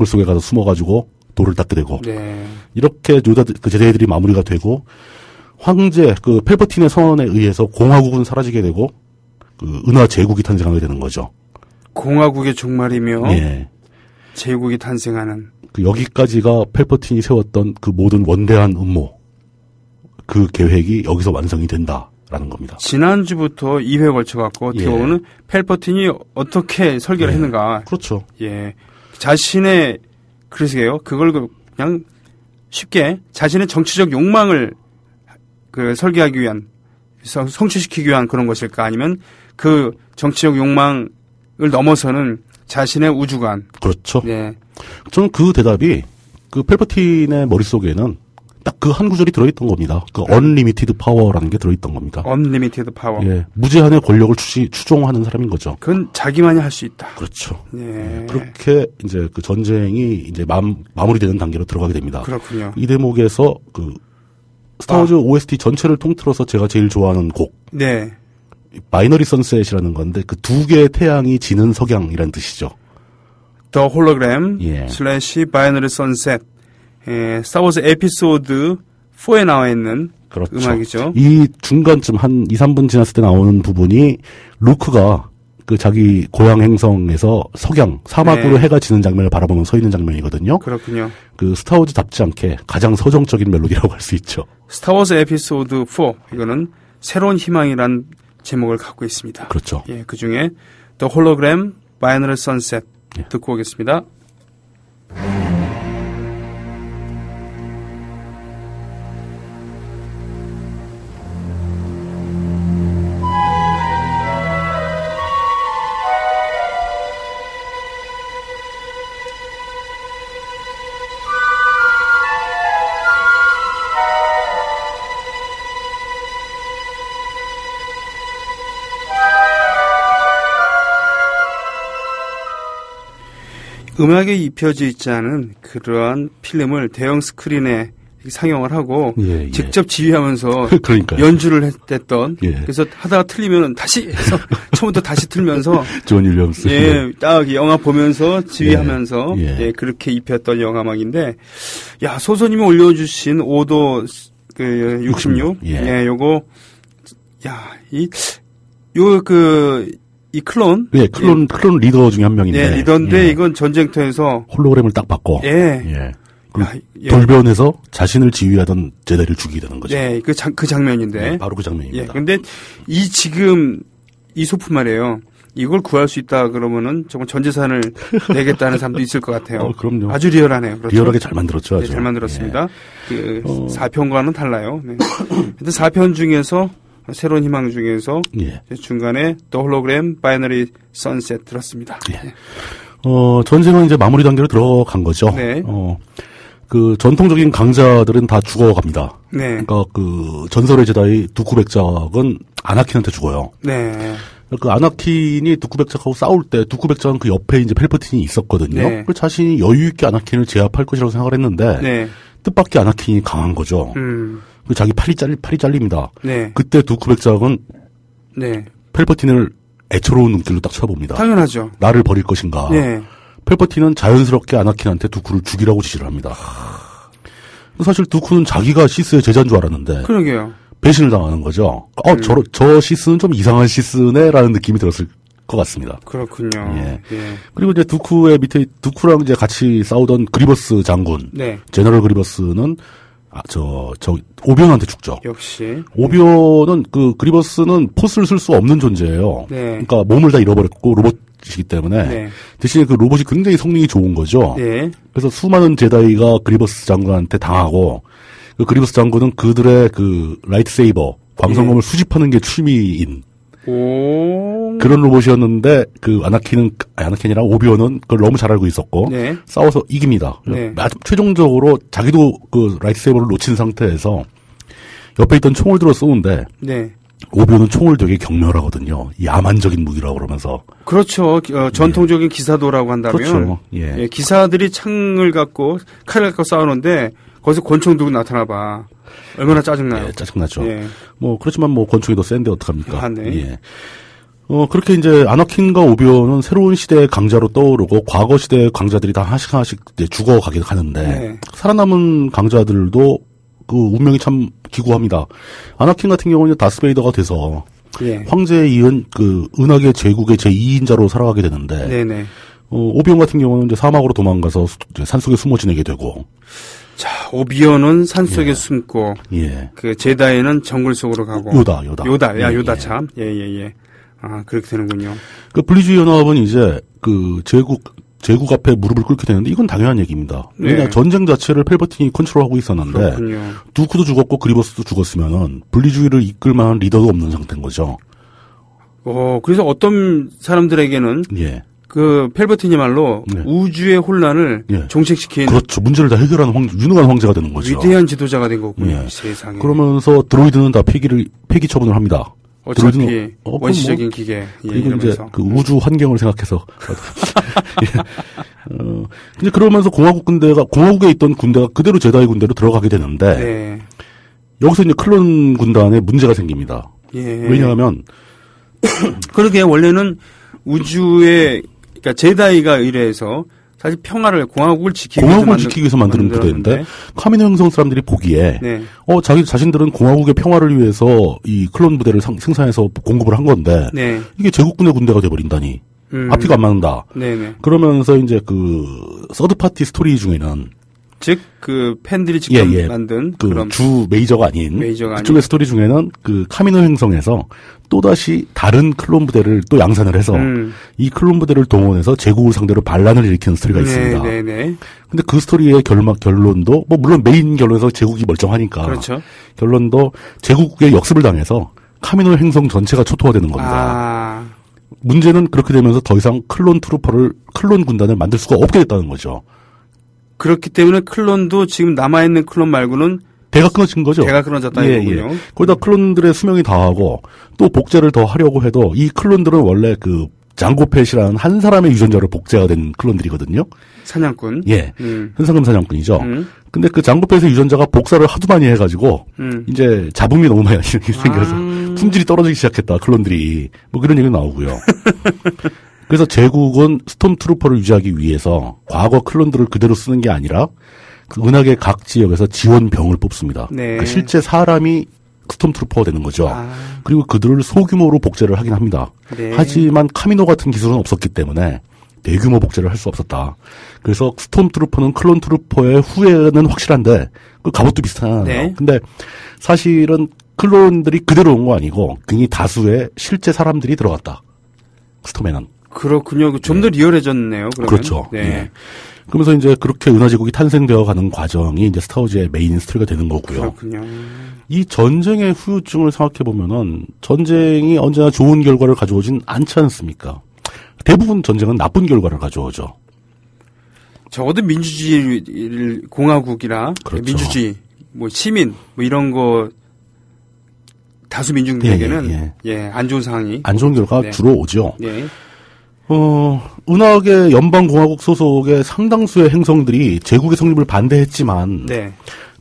속에 가서 숨어가지고 돌을 닦게 되고, 네. 이렇게 제다이들이 마무리가 되고, 황제, 펠퍼틴의 선언에 의해서 공화국은 사라지게 되고, 은하 제국이 탄생하게 되는 거죠. 공화국의 종말이며, 예. 제국이 탄생하는. 여기까지가 펠퍼틴이 세웠던 모든 원대한 음모, 그 계획이 여기서 완성이 된다라는 겁니다. 지난주부터 2회 걸쳐갖고, 어떻게 보면 펠퍼틴이 어떻게 설계를 했는가. 그렇죠. 예. 자신의, 그러세요. 그걸 그냥 쉽게 자신의 정치적 욕망을 설계하기 위한, 성취시키기 위한 그런 것일까? 아니면 그 정치적 욕망을 넘어서는 자신의 우주관. 그렇죠. 네. 저는 그 대답이 펠퍼틴의 머릿속에는 딱 그 한 구절이 들어있던 겁니다. 언리미티드 파워라는 게 들어있던 겁니다. 언리미티드 파워. 예. 무제한의 권력을 추종하는 사람인 거죠. 그건 자기만이 할 수 있다. 그렇죠. 예. 그렇게 이제 전쟁이 이제 마무리되는 단계로 들어가게 됩니다. 그렇군요. 이 대목에서 스타워즈 OST 전체를 통틀어서 제가 제일 좋아하는 곡. 네. 바이너리 선셋이라는 건데 두 개의 태양이 지는 석양이라는 뜻이죠. 더 홀로그램 슬래시 바이너리 선셋. 스타워즈 에피소드 4에 나와 있는 그렇죠. 음악이죠. 이 중간쯤 한 2, 3분 지났을 때 나오는 부분이 루크가 자기 고향 행성에서 사막으로 해가 지는 장면을 바라보며 서 있는 장면이거든요. 그렇군요. 스타워즈답지 않게 가장 서정적인 멜로디라고 할 수 있죠. 스타워즈 에피소드 4 이거는 새로운 희망이란 제목을 갖고 있습니다. 그렇죠. 예, 그 중에 더 홀로그램 바이너리 선셋 듣고 오겠습니다. 음악에 입혀져 있지 않은 그러한 필름을 대형 스크린에 상영을 하고 직접 지휘하면서 연주를 했던 그래서 하다가 틀리면 다시 해서 처음부터 다시 틀면서 존 윌리엄스 딱 영화 보면서 지휘하면서 그렇게 입혔던 영화음악인데 소소님이 올려주신 5도 66 요거 이 클론. 클론 리더 중에 한 명인데. 리더인데 이건 전쟁터에서 홀로그램을 딱 받고. 돌변해서 자신을 지휘하던 제다이를 죽이게 되는 거죠. 그 장면인데. 바로 그 장면입니다. 근데 지금 이 소품 말이에요. 이걸 구할 수 있다 그러면은 정말 전 재산을 내겠다는 사람도 있을 것 같아요. 그럼요. 아주 리얼하네요. 그렇죠? 리얼하게 잘 만들었죠. 아주. 잘 만들었습니다. 4편과는 달라요. 근데 4편 중에서 새로운 희망 중에서 중간에 더 홀로그램 바이너리 선셋 들었습니다. 전쟁은 이제 마무리 단계로 들어간 거죠. 전통적인 강자들은 다 죽어갑니다. 그러니까 전설의 제다이 두쿠백작은 아나킨한테 죽어요. 아나킨이 두쿠백작하고 싸울 때 두쿠백작은 그 옆에 이제 펠퍼틴이 있었거든요. 그 자신이 여유 있게 아나킨을 제압할 것이라고 생각을 했는데 뜻밖의 아나킨이 강한 거죠. 자기 팔이 잘립니다. 그때 두쿠백작은 펠퍼틴을 애처로운 눈길로 딱 쳐다봅니다. 당연하죠. 나를 버릴 것인가. 펠퍼틴은 자연스럽게 아나킨한테 두쿠를 죽이라고 지시를 합니다. 사실 두쿠는 자기가 시스의 제자인 줄 알았는데 그러게요. 배신을 당하는 거죠. 저 시스는 좀 이상한 시스네라는 느낌이 들었을 것 같습니다. 그렇군요. 그리고 이제 두쿠의 밑에 두쿠랑 이제 같이 싸우던 그리버스 장군, 제너럴 그리버스는 오비언한테 죽죠. 역시. 오비언은 그리버스는 포스를 쓸 수 없는 존재예요. 네. 그러니까 몸을 다 잃어버렸고 로봇이기 때문에 네. 대신에 그 로봇이 굉장히 성능이 좋은 거죠. 네. 그래서 수많은 제다이가 그리버스 장군한테 당하고 그 그리버스 장군은 그들의 그 라이트세이버 광선검을 수집하는 게 취미인 그런 로봇이었는데 그 아나킨이 아니라 오비언은 그걸 너무 잘 알고 있었고 네. 싸워서 이깁니다. 네. 최종적으로 자기도 그 라이트세이버를 놓친 상태에서 옆에 있던 총을 들어 쏘는데 네. 오비언은 총을 되게 경멸하거든요. 야만적인 무기라고 그러면서. 그렇죠. 전통적인 기사도라고 한다면 그렇죠. 예. 기사들이 창을 갖고 칼을 갖고 싸우는데 거기서 권총 들고 나타나 봐. 얼마나 짜증나요. 예, 짜증나죠. 예. 그렇지만 권총이 더 센데 어떡합니까? 아, 네. 예. 그렇게 이제 아나킨과 오비언은 새로운 시대의 강자로 떠오르고 과거 시대의 강자들이 다 하나씩 이제 죽어가게 하는데 네. 살아남은 강자들도 그 운명이 참 기구합니다. 아나킨 같은 경우는 다스베이더가 돼서 예. 황제에 이은 그 은하계 제국의 제2인자로 살아가게 되는데 네네. 오비언 같은 경우는 이제 사막으로 도망가서 산속에 숨어 지내게 되고 자, 오비언은 산속에 숨고 예. 그 제다이는 정글 속으로 가고 요다. 요다 참. 예. 아, 그렇게 되는군요. 그 분리주의 연합은 이제 그 제국 앞에 무릎을 꿇게 되는데 이건 당연한 얘기입니다. 왜냐 네. 전쟁 자체를 펠버틴이 컨트롤하고 있었는데 그렇군요. 두크도 죽었고 그리버스도 죽었으면은 분리주의를 이끌 만한 리더도 없는 상태인 거죠. 그래서 어떤 사람들에게는 예. 그 펠버틴이 말로 네. 우주의 혼란을 예. 종식시킨 그렇죠. 문제를 다 해결하는 유능한 황제가 되는 거죠. 위대한 지도자가 된 거군요. 예. 세상에. 그러면서 드로이드는 다 폐기 처분을 합니다. 어차피 드로이드는, 원시적인 기계. 그리고 이제 그 우주 환경을 생각해서. 이제 그러면서 공화국에 있던 군대가 그대로 제다이 군대로 들어가게 되는데 네. 여기서 이제 클론 군단에 문제가 생깁니다. 예. 왜냐하면 그러게 원래는 우주의 그러니까 제다이가 의뢰해서 사실 평화를 공화국을 지키기 위해서 만드는 부대인데 카미노 행성 사람들이 보기에 네. 자신들은 공화국의 평화를 위해서 이 클론 부대를 생산해서 공급을 한 건데 네. 이게 제국군의 군대가 돼버린다니 앞뒤가 안 맞는다. 네네. 그러면서 이제 그 서드 파티 스토리 중에는 즉 그 팬들이 직접 만든 그 주 메이저가 아닌 그쪽의 스토리 중에는 그 카미노 행성에서 또다시 다른 클론 부대를 또 양산을 해서 이 클론 부대를 동원해서 제국을 상대로 반란을 일으키는 스토리가 있습니다. 네네. 근데 그 스토리의 결론도 물론 메인 결론에서 제국이 멀쩡하니까 그렇죠. 결론도 제국의 역습을 당해서 카미노 행성 전체가 초토화되는 겁니다. 문제는 그렇게 되면서 더 이상 클론 군단을 만들 수가 없게 됐다는 거죠. 그렇기 때문에 클론도 지금 남아있는 클론 말고는 대가 끊어진 거죠. 대가 끊어졌다는 거군요. 거기다 클론들의 수명이 다하고 또 복제를 더 하려고 해도 이 클론들은 원래 그 장고펫이라는 한 사람의 유전자로 복제가 된 클론들이거든요. 사냥꾼. 예. 현상금 사냥꾼이죠. 근데 그 장고펫의 유전자가 복사를 하도 많이 해가지고 이제 잡음이 너무 많이 생겨서 품질이 떨어지기 시작했다. 클론들이. 뭐 그런 얘기 나오고요. 그래서 제국은 스톰트루퍼를 유지하기 위해서 과거 클론들을 그대로 쓰는 게 아니라 그 은하계 각 지역에서 지원병을 뽑습니다. 네. 그러니까 실제 사람이 스톰트루퍼가 되는 거죠. 그리고 그들을 소규모로 복제를 하긴 합니다. 네. 하지만 카미노 같은 기술은 없었기 때문에 대규모 복제를 할 수 없었다. 그래서 스톰트루퍼는 클론 트루퍼의 후예는 확실한데 그 갑옷도 비슷하잖아요. 네. 근데 사실은 클론들이 그대로 온 거 아니고 굉장히 다수의 실제 사람들이 들어갔다. 스톰에는. 그렇군요. 좀 더 리얼해졌네요. 그러면. 그렇죠. 네. 예. 그러면서 이제 그렇게 은하제국이 탄생되어 가는 과정이 이제 스타워즈의 메인 스토리가 되는 거고요. 그렇군요. 이 전쟁의 후유증을 생각해 보면은 전쟁이 언제나 좋은 결과를 가져오진 않지 않습니까? 대부분 전쟁은 나쁜 결과를 가져오죠. 적어도 민주주의 공화국이라 그렇죠. 민주주의 뭐 시민 뭐 이런 거 다수 민중들에게는 안 좋은 상황이 안 좋은 결과가 주로 오죠. 네. 은하계 연방공화국 소속의 상당수의 행성들이 제국의 성립을 반대했지만 네.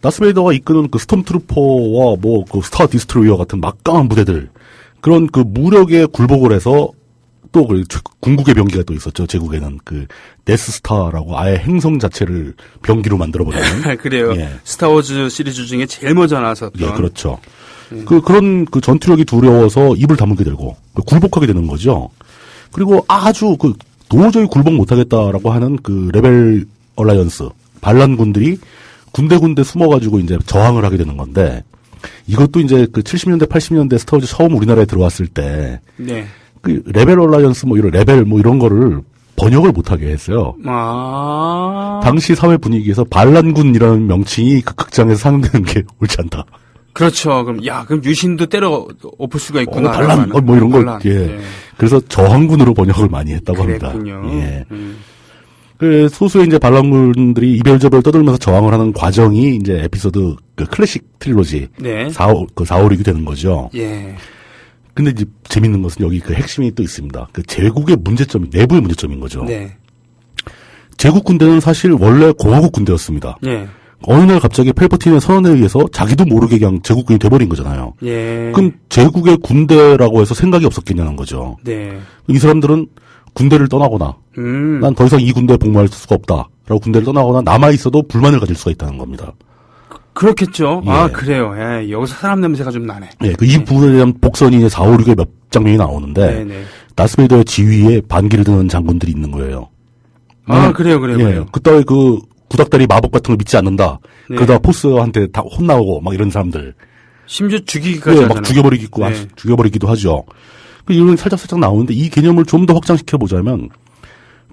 다스베이더가 이끄는 그 스톰트루퍼와 뭐 그 스타 디스트로이어 같은 막강한 부대들 그런 그 무력에 굴복을 해서 또 그 궁극의 병기가 또 있었죠. 제국에는 그 데스스타라고 아예 행성 자체를 병기로 만들어버리는. 그래요. 예. 스타워즈 시리즈 중에 제일 먼저 나왔었던. 예, 그렇죠. 그런 그 전투력이 두려워서 입을 다물게 되고 굴복하게 되는 거죠. 그리고 아주 도저히 굴복 못하겠다라고 하는 그 레벨 얼라이언스 반란군들이 군데군데 숨어가지고 이제 저항을 하게 되는 건데, 이것도 이제 그 70년대, 80년대 스타워즈 처음 우리나라에 들어왔을 때, 네. 그 레벨 얼라이언스 뭐 이런 레벨 뭐 이런 거를 번역을 못하게 했어요. 당시 사회 분위기에서 반란군이라는 명칭이 그 극장에서 사용되는 게 옳지 않다. 그렇죠. 그럼 유신도 때려 엎을 수가 있구나. 반란, 뭐 이런 거, 예. 그래서 저항군으로 번역을 많이 했다고 그랬군요. 합니다. 예. 그 소수의 이제 반란군들이 이별저별 떠들면서 저항을 하는 과정이 이제 에피소드 그 클래식 트릴로지. 네. 4, 5, 6이 되는 거죠. 예. 근데 이제 재밌는 것은 여기 그 핵심이 또 있습니다. 그 제국의 문제점이, 내부의 문제점인 거죠. 네. 제국 군대는 사실 원래 공화국 군대였습니다. 예. 어느 날 갑자기 펠퍼틴의 선언에 의해서 자기도 모르게 그냥 제국군이 돼버린 거잖아요. 예. 그럼 제국의 군대라고 해서 생각이 없었겠냐는 거죠. 네. 이 사람들은 군대를 떠나거나, 난 더 이상 이 군대에 복무할 수가 없다라고 군대를 떠나거나 남아있어도 불만을 가질 수가 있다는 겁니다. 그렇겠죠. 예. 아, 그래요. 예, 여기서 사람 냄새가 좀 나네. 예, 이 부분에 대한 복선이 4, 5, 6에 몇 장면이 나오는데, 네네. 다스베이더의 지휘에 반기를 드는 장군들이 있는 거예요. 아, 그래요. 예, 그따위 그 구닥다리 마법 같은 걸 믿지 않는다. 네. 그러다 포스한테 다 혼나고 막 이런 사람들. 심지어 죽이기까지 예, 하잖아요. 막 죽여버리기도 하죠. 이런 살짝 나오는데 이 개념을 좀 더 확장시켜 보자면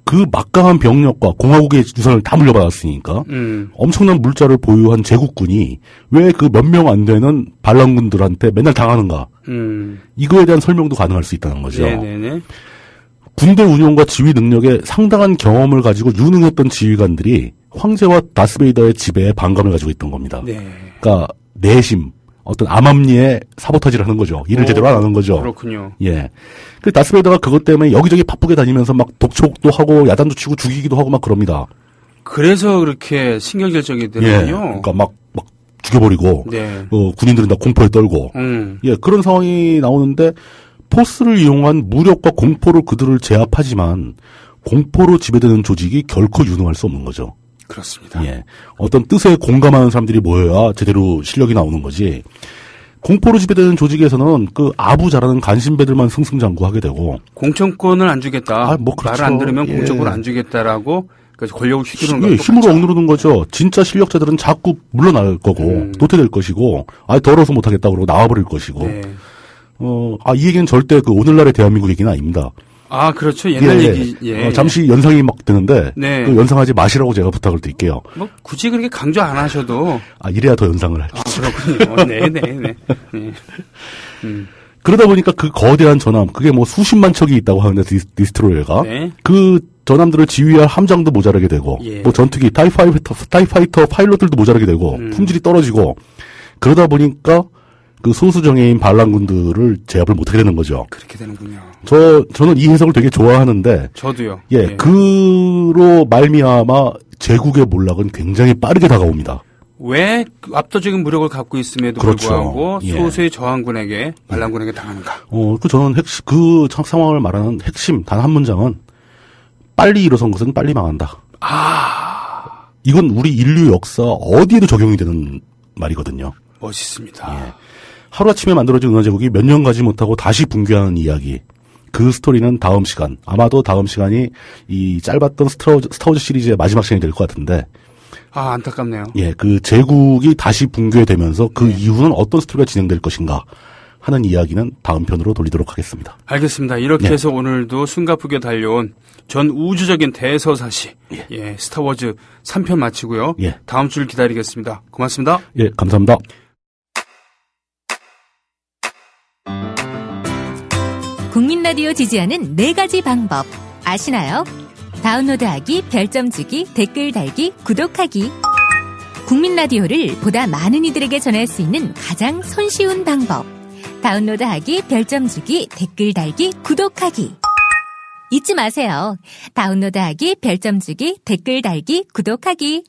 그 막강한 병력과 공화국의 유산을 다 물려받았으니까 엄청난 물자를 보유한 제국군이 왜 그 몇 명 안 되는 반란군들한테 맨날 당하는가? 이거에 대한 설명도 가능할 수 있다는 거죠. 네네네. 군대 운용과 지휘 능력에 상당한 경험을 가지고 유능했던 지휘관들이 황제와 다스베이더의 지배에 반감을 가지고 있던 겁니다. 네. 그러니까 내심 어떤 암암리에 사보타지를 하는 거죠. 일을 제대로 안 하는 거죠. 그렇군요. 예. 그 다스베이더가 그것 때문에 여기저기 바쁘게 다니면서 막 독촉도 하고 야단도 치고 죽이기도 하고 막 그럽니다. 그래서 그렇게 신경질적이 되는군요. 예. 그러니까 막 죽여버리고 네. 군인들은 다 공포에 떨고 예, 그런 상황이 나오는데 포스를 이용한 무력과 공포로 그들을 제압하지만 공포로 지배되는 조직이 결코 유능할 수 없는 거죠. 그렇습니다. 예. 어떤 뜻에 공감하는 사람들이 모여야 제대로 실력이 나오는 거지. 공포로 지배되는 조직에서는 그 아부 잘하는 간신배들만 승승장구하게 되고 공천권을 안 주겠다. 뭐 그렇죠. 말을 안 들으면 예. 공천권을 안 주겠다라고 그래서 권력을 휘두르는 예, 거죠. 힘으로 억누르는 거죠. 진짜 실력자들은 자꾸 물러날 거고 도태될 것이고 더러워서 못하겠다 그러고 나와버릴 것이고 네. 이 얘기는 절대 그 오늘날의 대한민국 얘기는 아닙니다. 아, 그렇죠. 옛날 얘기. 예. 잠시 연상이 막 드는데 네. 그 연상하지 마시라고 제가 부탁을 드릴게요. 뭐 굳이 그렇게 강조 안 하셔도 이래야 더 연상을 할게요. 그렇군요. 네. 그러다 보니까 그 거대한 전함, 그게 뭐 수십만 척이 있다고 하는데 디스트로이어가 네. 그 전함들을 지휘할 함장도 모자라게 되고 예. 뭐 전투기 타이파이터 파일럿들도 모자라게 되고 품질이 떨어지고 그러다 보니까 그 소수정예인 반란군들을 제압을 못하게 되는 거죠. 그렇게 되는군요. 저는 이 해석을 되게 좋아하는데 저도요. 예. 그로 말미암아 제국의 몰락은 굉장히 빠르게 다가옵니다. 왜 압도적인 무력을 갖고 있음에도 그렇죠. 불구하고 예. 소수의 저항군에게 반란군에게 당하는가? 저는 그 상황을 말하는 핵심 단 한 문장은 빨리 일어선 것은 빨리 망한다. 이건 우리 인류 역사 어디에도 적용이 되는 말이거든요. 멋있습니다. 예. 하루아침에 만들어진 은하제국이 몇 년 가지 못하고 다시 붕괴하는 이야기. 그 스토리는 다음 시간, 아마도 다음 시간이 이 짧았던 스타워즈 시리즈의 마지막 시간이 될 것 같은데. 안타깝네요. 예, 그 제국이 다시 붕괴되면서 그 이후는 어떤 스토리가 진행될 것인가 하는 이야기는 다음 편으로 돌리도록 하겠습니다. 알겠습니다. 이렇게 해서 오늘도 숨가쁘게 달려온 전 우주적인 대서사시, 스타워즈 3편 마치고요. 예. 다음 주를 기다리겠습니다. 고맙습니다. 예, 감사합니다. 국민 라디오 지지하는 4가지 방법 아시나요? 다운로드하기, 별점 주기, 댓글 달기, 구독하기. 국민 라디오를 보다 많은 이들에게 전할 수 있는 가장 손쉬운 방법. 다운로드하기, 별점 주기, 댓글 달기, 구독하기. 잊지 마세요. 다운로드하기, 별점 주기, 댓글 달기, 구독하기.